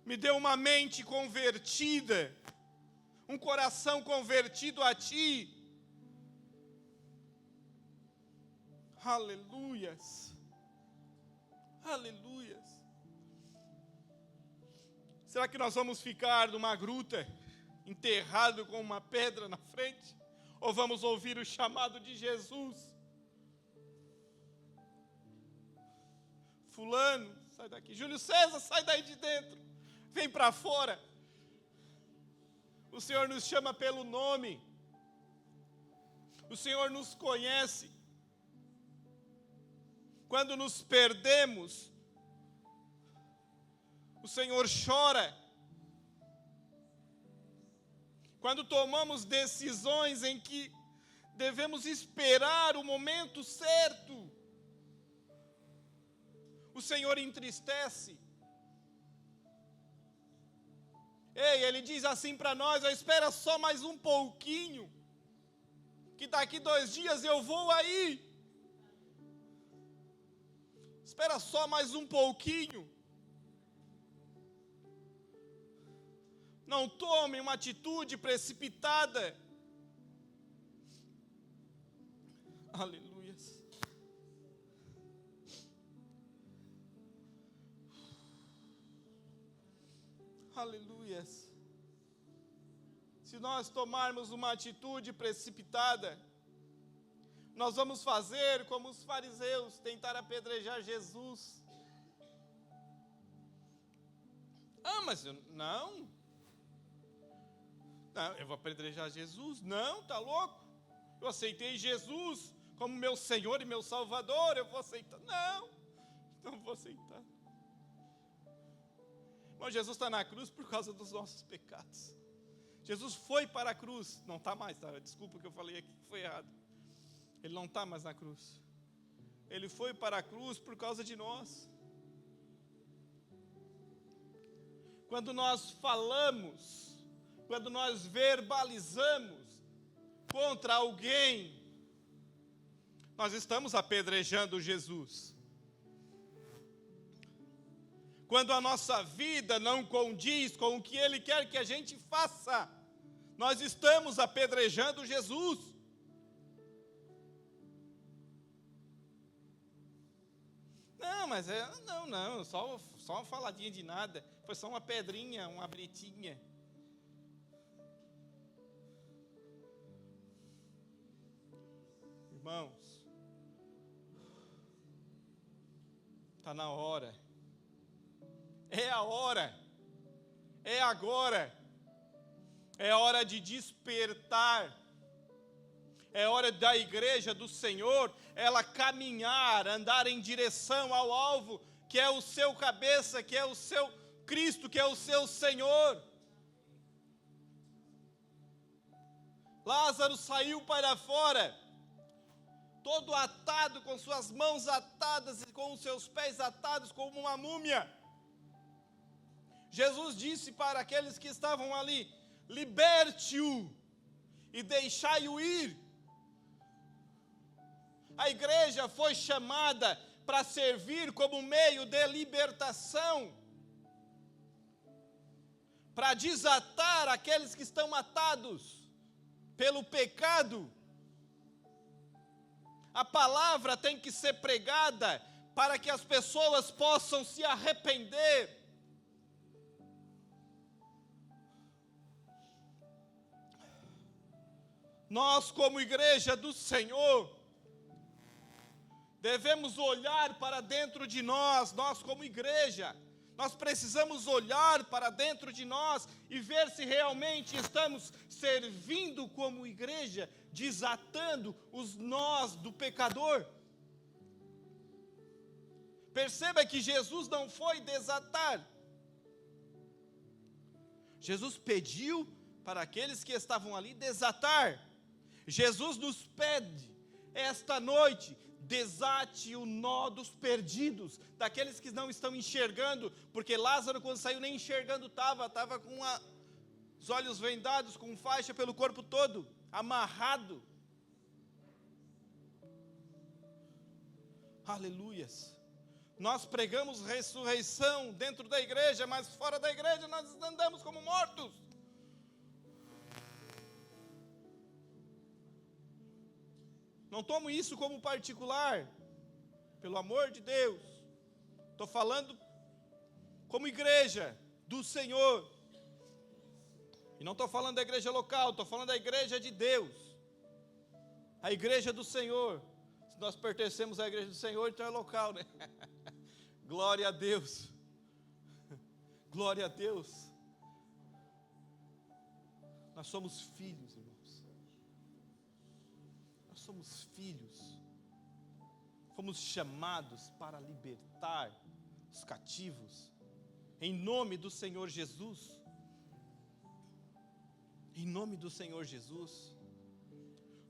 me dê uma mente convertida, um coração convertido a Ti. Aleluias, aleluias. Será que nós vamos ficar numa gruta, enterrado com uma pedra na frente? Ou vamos ouvir o chamado de Jesus? Fulano, sai daqui. Júlio César, sai daí de dentro. Vem para fora. O Senhor nos chama pelo nome. O Senhor nos conhece. Quando nos perdemos, o Senhor chora. Quando tomamos decisões em que devemos esperar o momento certo, o Senhor entristece. Ei, Ele diz assim para nós: espera só mais um pouquinho, que daqui 2 dias eu vou aí. Espera só mais um pouquinho. Não tome uma atitude precipitada. Aleluias. Aleluias. Se nós tomarmos uma atitude precipitada, nós vamos fazer como os fariseus, tentar apedrejar Jesus. Mas não, eu vou apedrejar Jesus? Não, tá louco? Eu aceitei Jesus como meu Senhor e meu Salvador, eu vou aceitar? Não vou aceitar. Mas Jesus está na cruz por causa dos nossos pecados. Jesus foi para a cruz, não está mais, tá? Desculpa que eu falei aqui que foi errado. Ele não está mais na cruz. Ele foi para a cruz por causa de nós. Quando nós falamos, quando nós verbalizamos contra alguém, nós estamos apedrejando Jesus. Quando a nossa vida não condiz com o que Ele quer que a gente faça, nós estamos apedrejando Jesus. Não, só uma faladinha de nada, foi só uma pedrinha, uma bretinha. Irmãos, está na hora, é a hora, é agora, é hora de despertar, é hora da igreja do Senhor, ela caminhar, andar em direção ao alvo, que é o seu cabeça, que é o seu Cristo, que é o seu Senhor. Lázaro saiu para fora, todo atado, com suas mãos atadas e com os seus pés atados como uma múmia. Jesus disse para aqueles que estavam ali: liberte-o e deixai-o ir. A igreja foi chamada para servir como meio de libertação, para desatar aqueles que estão atados pelo pecado. A palavra tem que ser pregada para que as pessoas possam se arrepender. Nós, como igreja do Senhor, devemos olhar para dentro de nós como igreja, nós precisamos olhar para dentro de nós e ver se realmente estamos servindo como igreja, desatando os nós do pecador. Perceba que Jesus não foi desatar. Jesus pediu para aqueles que estavam ali desatar. Jesus nos pede esta noite: desate o nó dos perdidos, daqueles que não estão enxergando, porque Lázaro, quando saiu, nem enxergando estava com os olhos vendados, com faixa pelo corpo todo, amarrado. Aleluias. Nós pregamos ressurreição dentro da igreja, mas fora da igreja nós andamos como mortos. Não tomo isso como particular, pelo amor de Deus. Estou falando como igreja do Senhor. E não estou falando da igreja local, estou falando da igreja de Deus. A igreja do Senhor. Se nós pertencemos à igreja do Senhor, então é local, né? Glória a Deus. Glória a Deus. Nós somos filhos, irmãos. Somos filhos, fomos chamados para libertar os cativos, em nome do Senhor Jesus, em nome do Senhor Jesus.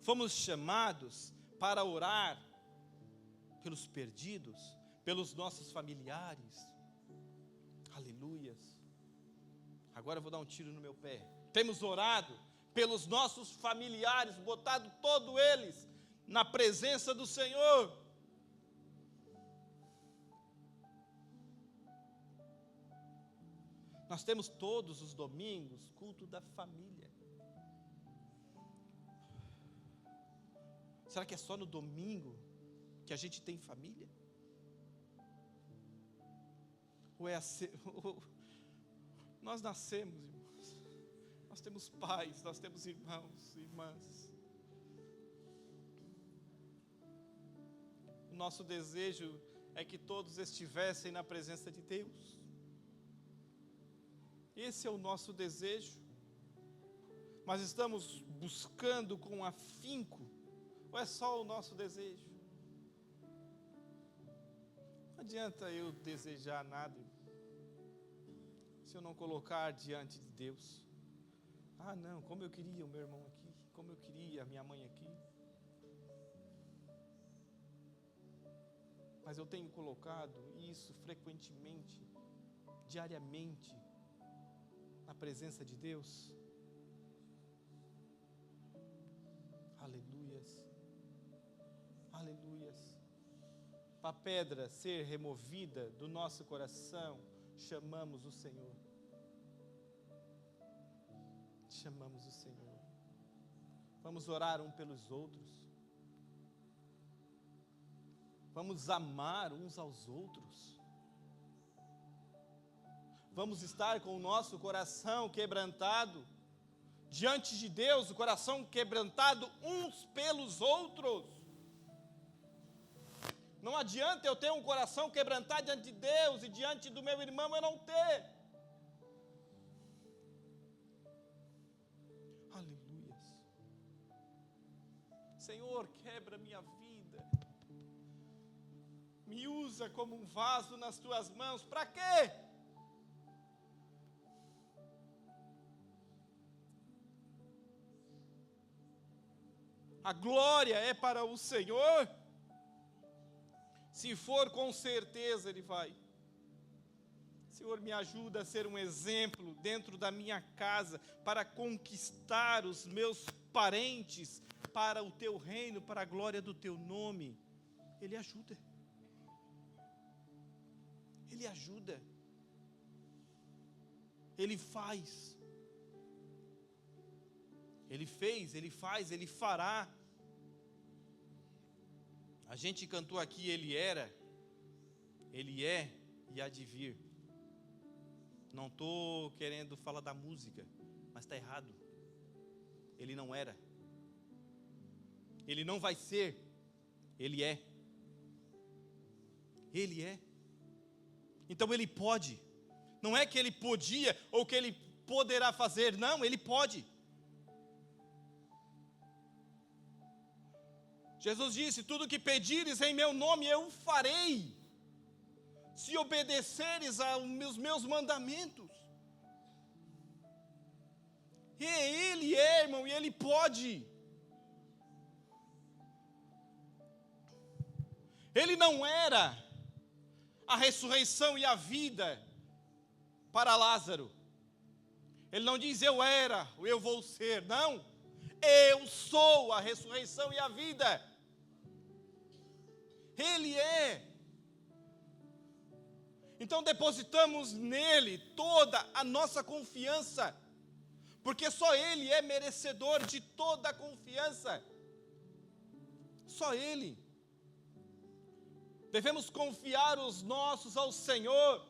Fomos chamados para orar pelos perdidos, pelos nossos familiares. Aleluias. Agora eu vou dar um tiro no meu pé. Temos orado pelos nossos familiares, botado todos eles na presença do Senhor. Nós temos todos os domingos culto da família. Será que é só no domingo que a gente tem família? Ou é assim? Nós nascemos, irmãos. Nós temos pais, nós temos irmãos e irmãs. O nosso desejo é que todos estivessem na presença de Deus. Esse é o nosso desejo. Mas estamos buscando com afinco, ou é só o nosso desejo? Não adianta eu desejar nada, se eu não colocar diante de Deus. Ah, não, como eu queria o meu irmão aqui, como eu queria a minha mãe aqui. Mas eu tenho colocado isso frequentemente, diariamente, na presença de Deus. Aleluias, aleluias. Para a pedra ser removida do nosso coração, chamamos o Senhor. Chamamos o Senhor. Vamos orar um pelos outros. Vamos amar uns aos outros. Vamos estar com o nosso coração quebrantado diante de Deus, o coração quebrantado uns pelos outros. Não adianta eu ter um coração quebrantado diante de Deus e diante do meu irmão eu não ter. Aleluias. Senhor, quebra minha vida. Me usa como um vaso nas tuas mãos. Para quê? A glória é para o Senhor. Se for, com certeza Ele vai. Senhor, me ajuda a ser um exemplo dentro da minha casa, para conquistar os meus parentes, para o Teu reino, para a glória do Teu nome. Ele ajuda. Ele ajuda. Ele faz. Ele fez, Ele faz, Ele fará. A gente cantou aqui, Ele era, Ele é e há de vir. Não estou querendo falar da música, mas está errado. Ele não era. Ele não vai ser. Ele é. Ele é. Então Ele pode. Não é que Ele podia ou que Ele poderá fazer. Não, Ele pode. Jesus disse, tudo que pedires em meu nome eu farei, se obedeceres aos meus mandamentos. E Ele é, irmão, e Ele pode. Ele não era a ressurreição e a vida para Lázaro. Ele não diz eu era, ou eu vou ser, não. Eu sou a ressurreição e a vida. Ele é. Então depositamos nele toda a nossa confiança, porque só Ele é merecedor de toda a confiança. Só Ele. Devemos confiar os nossos ao Senhor.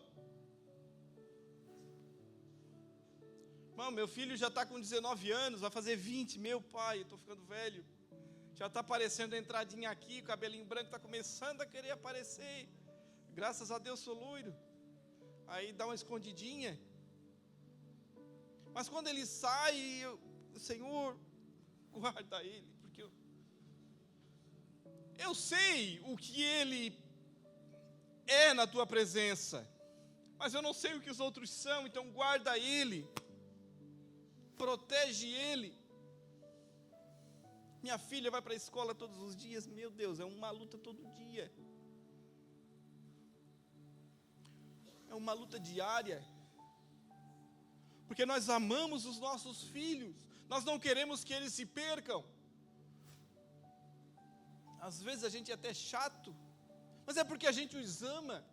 Irmão, meu filho já está com 19 anos, vai fazer 20, meu pai, eu estou ficando velho. Já está aparecendo a entradinha aqui, o cabelinho branco está começando a querer aparecer. Graças a Deus sou loiro. Aí dá uma escondidinha. Mas quando ele sai, Senhor, guarda ele, porque eu sei o que ele é na tua presença, mas eu não sei o que os outros são, então guarda ele. Protege ele. Minha filha vai para a escola todos os dias. Meu Deus, é uma luta todo dia. É uma luta diária. Porque nós amamos os nossos filhos. Nós não queremos que eles se percam. Às vezes a gente é até chato, mas é porque a gente os ama.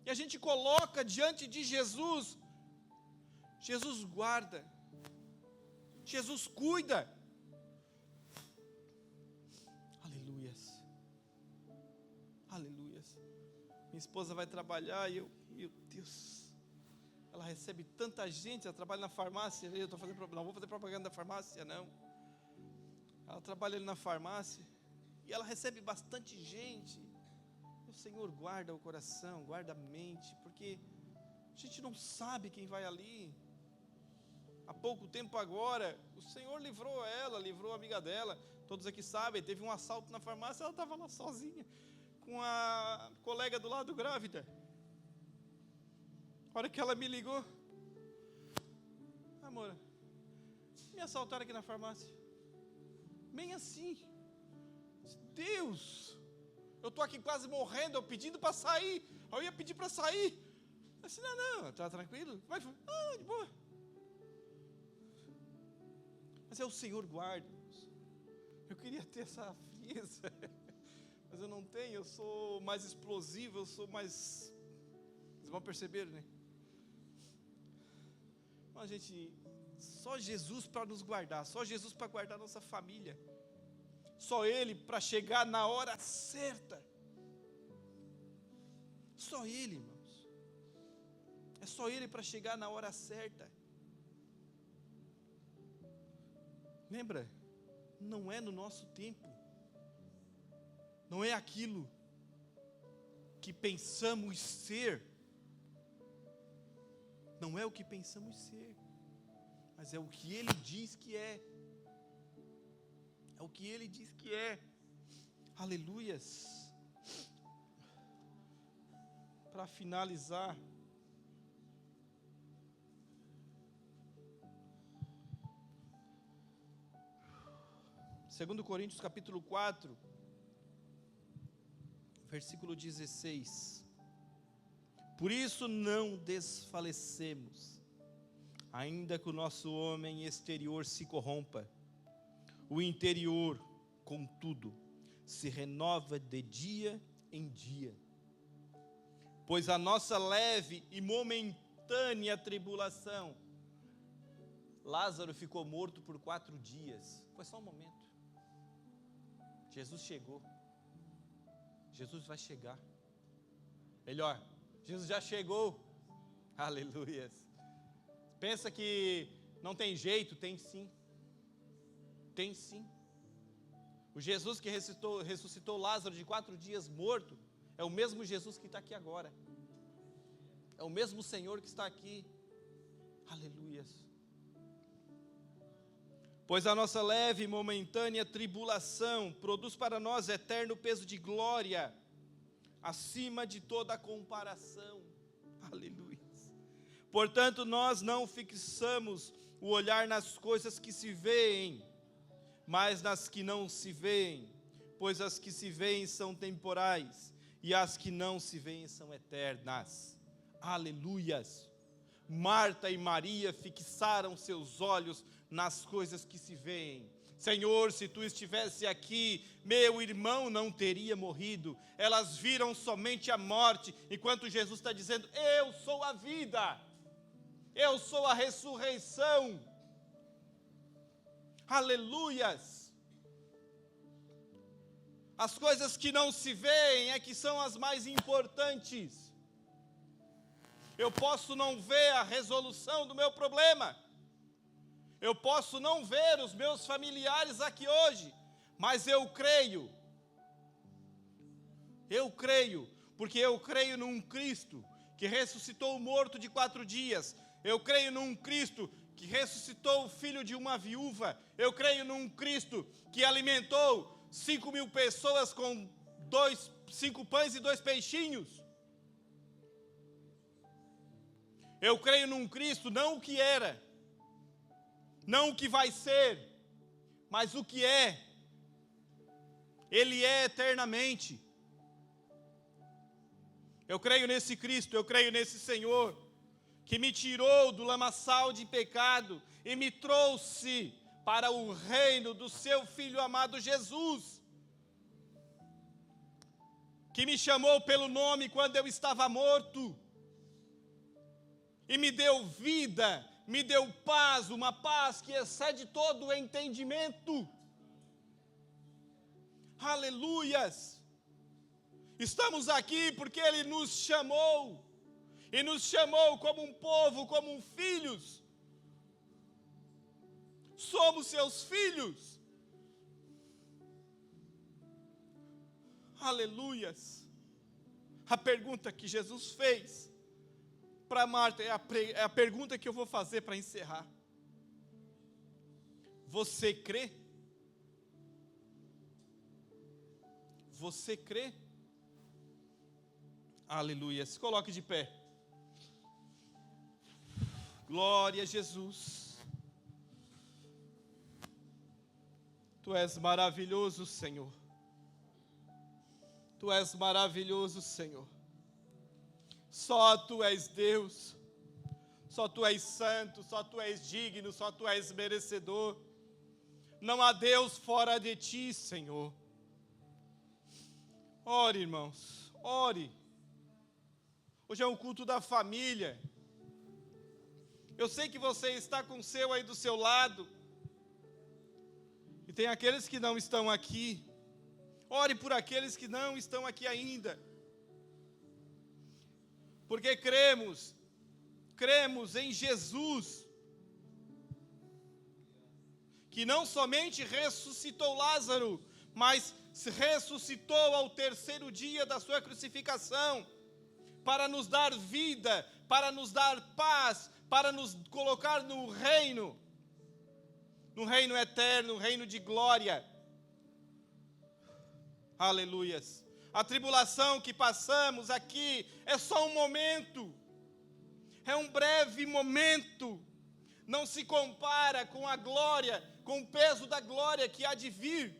E a gente coloca diante de Jesus Jesus guarda. Jesus cuida. Aleluias. Aleluias. Minha esposa vai trabalhar e meu Deus, ela recebe tanta gente, ela trabalha na farmácia, eu estou fazendo, não vou fazer propaganda da farmácia, não. Ela trabalha ali na farmácia, e ela recebe bastante gente. O Senhor guarda o coração, guarda a mente, porque a gente não sabe quem vai ali. Há pouco tempo agora, o Senhor livrou ela, livrou a amiga dela. Todos aqui sabem, teve um assalto na farmácia, ela estava lá sozinha, com a colega do lado grávida. A hora que ela me ligou, amor, me assaltaram aqui na farmácia. Bem assim, Deus, eu estou aqui quase morrendo, eu pedindo para sair, eu ia pedir para sair. Eu disse, não, está tranquilo? Como é que foi? De boa. Mas é o Senhor guarda. Eu queria ter essa frieza, mas eu não tenho, eu sou mais explosivo, eu sou mais... Vocês vão perceber, né? Mas, gente, só Jesus para nos guardar, só Jesus para guardar nossa família, só Ele para chegar na hora certa, só Ele, irmãos, é só Ele para chegar na hora certa. Lembra? Não é no nosso tempo, não é aquilo que pensamos ser, não é o que pensamos ser, mas é o que Ele diz que é, é o que Ele diz que é. Aleluias. Para finalizar, segundo Coríntios capítulo 4, versículo 16. Por isso não desfalecemos, ainda que o nosso homem exterior se corrompa, o interior, contudo, se renova de dia em dia. Pois a nossa leve e momentânea tribulação, Lázaro ficou morto por 4 dias, foi só um momento. Jesus chegou, Jesus vai chegar, melhor, Jesus já chegou, aleluias. Pensa que não tem jeito? Tem sim, tem sim. O Jesus que ressuscitou Lázaro de 4 dias morto, é o mesmo Jesus que está aqui agora, é o mesmo Senhor que está aqui, aleluias. Pois a nossa leve e momentânea tribulação produz para nós eterno peso de glória, acima de toda comparação, aleluia. Portanto, nós não fixamos o olhar nas coisas que se veem, mas nas que não se veem, pois as que se veem são temporais, e as que não se veem são eternas, aleluias. Marta e Maria fixaram seus olhos nas coisas que se veem. Senhor, se tu estivesse aqui, meu irmão não teria morrido. Elas viram somente a morte, enquanto Jesus está dizendo, eu sou a vida, eu sou a ressurreição, aleluias. As coisas que não se veem é que são as mais importantes. Eu posso não ver a resolução do meu problema, eu posso não ver os meus familiares aqui hoje, mas eu creio, porque eu creio num Cristo que ressuscitou o morto de 4 dias, eu creio num Cristo que ressuscitou o filho de uma viúva, eu creio num Cristo que alimentou 5.000 pessoas com 5 pães e 2 peixinhos, eu creio num Cristo, não o que era, não o que vai ser, mas o que é. Ele é eternamente. Eu creio nesse Cristo, eu creio nesse Senhor, que me tirou do lamaçal de pecado e me trouxe para o reino do seu Filho amado Jesus, que me chamou pelo nome quando eu estava morto, e me deu vida me deu paz, uma paz que excede todo o entendimento. Aleluias! Estamos aqui porque Ele nos chamou, e nos chamou como um povo, como um filhos. Somos seus filhos. Aleluias! A pergunta que Jesus fez para Marta é a pergunta que eu vou fazer para encerrar. Você crê? Você crê? Aleluia. Se coloque de pé. Glória a Jesus. Tu és maravilhoso, Senhor. Tu és maravilhoso, Senhor. Só Tu és Deus. Só Tu és santo, só Tu és digno, só Tu és merecedor. Não há Deus fora de Ti, Senhor. Ore, irmãos, ore. Hoje é um culto da família. Eu sei que você está com o seu aí do seu lado. E tem aqueles que não estão aqui. Ore por aqueles que não estão aqui ainda. Porque cremos em Jesus, que não somente ressuscitou Lázaro, mas ressuscitou ao terceiro dia da sua crucificação, para nos dar vida, para nos dar paz, para nos colocar no reino eterno, no reino de glória. Aleluias. A tribulação que passamos aqui é só um momento, é um breve momento, não se compara com a glória, com o peso da glória que há de vir.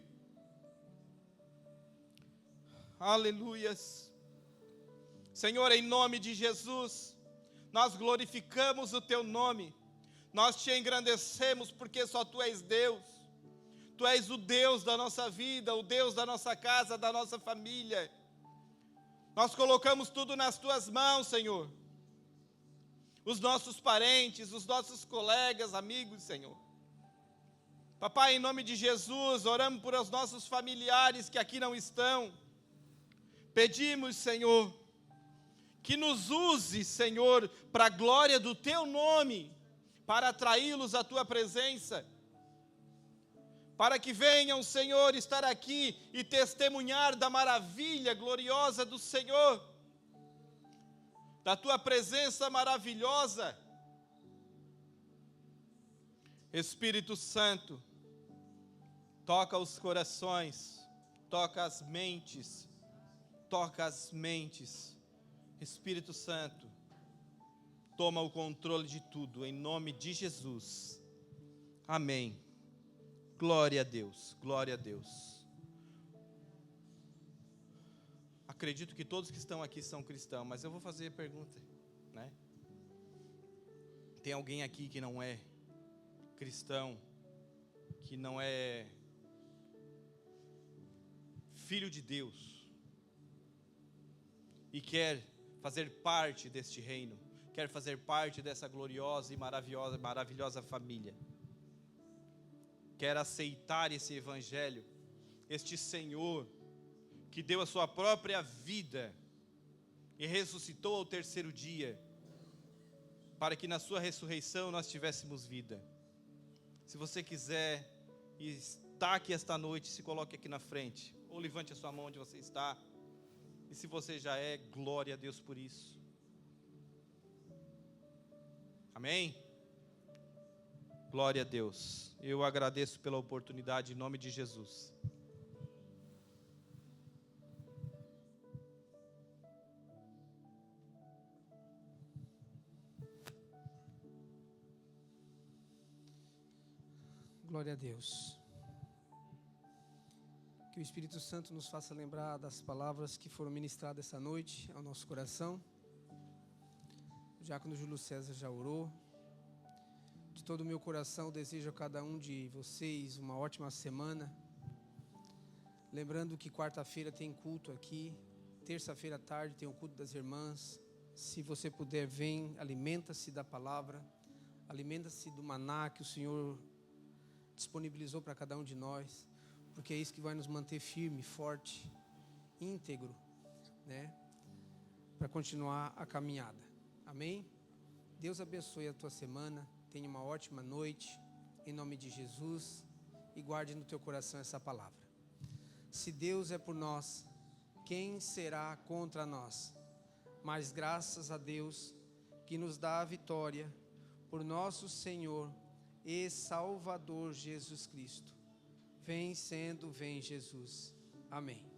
Aleluias. Senhor, em nome de Jesus, nós glorificamos o Teu nome, nós Te engrandecemos porque só Tu és Deus. Tu és o Deus da nossa vida, o Deus da nossa casa, da nossa família. Nós colocamos tudo nas Tuas mãos, Senhor. Os nossos parentes, os nossos colegas, amigos, Senhor. Papai, em nome de Jesus, oramos por os nossos familiares que aqui não estão. Pedimos, Senhor, que nos use, Senhor, para a glória do Teu nome, para atraí-los à Tua presença. Para que venham, Senhor, estar aqui e testemunhar da maravilha gloriosa do Senhor, da Tua presença maravilhosa. Espírito Santo, toca os corações, toca as mentes, toca as mentes. Espírito Santo, toma o controle de tudo, em nome de Jesus. Amém. Glória a Deus, glória a Deus. Acredito que todos que estão aqui são cristãos, mas eu vou fazer a pergunta, né? Tem alguém aqui que não é cristão, que não é filho de Deus, e quer fazer parte deste reino, quer fazer parte dessa gloriosa e maravilhosa família? Quer aceitar esse evangelho, este Senhor, que deu a sua própria vida e ressuscitou ao terceiro dia, para que na sua ressurreição nós tivéssemos vida. Se você quiser e está aqui esta noite, se coloque aqui na frente, ou levante a sua mão onde você está, e se você já é, glória a Deus por isso. Amém? Glória a Deus. Eu agradeço pela oportunidade em nome de Jesus. Glória a Deus. Que o Espírito Santo nos faça lembrar das palavras que foram ministradas essa noite ao nosso coração. O diácono Júlio César já orou. De todo o meu coração, desejo a cada um de vocês uma ótima semana. Lembrando que quarta-feira tem culto aqui, terça-feira à tarde tem o culto das irmãs. Se você puder, vem, alimenta-se da palavra, Alimenta-se do maná que o Senhor disponibilizou para cada um de nós, porque é isso que vai nos manter firme, forte, íntegro, né? Para continuar a caminhada. Amém? Deus abençoe a tua semana. Tenha uma ótima noite, em nome de Jesus, e guarde no teu coração essa palavra. Se Deus é por nós, quem será contra nós? Mas graças a Deus que nos dá a vitória por nosso Senhor e Salvador Jesus Cristo. Vem Jesus. Amém.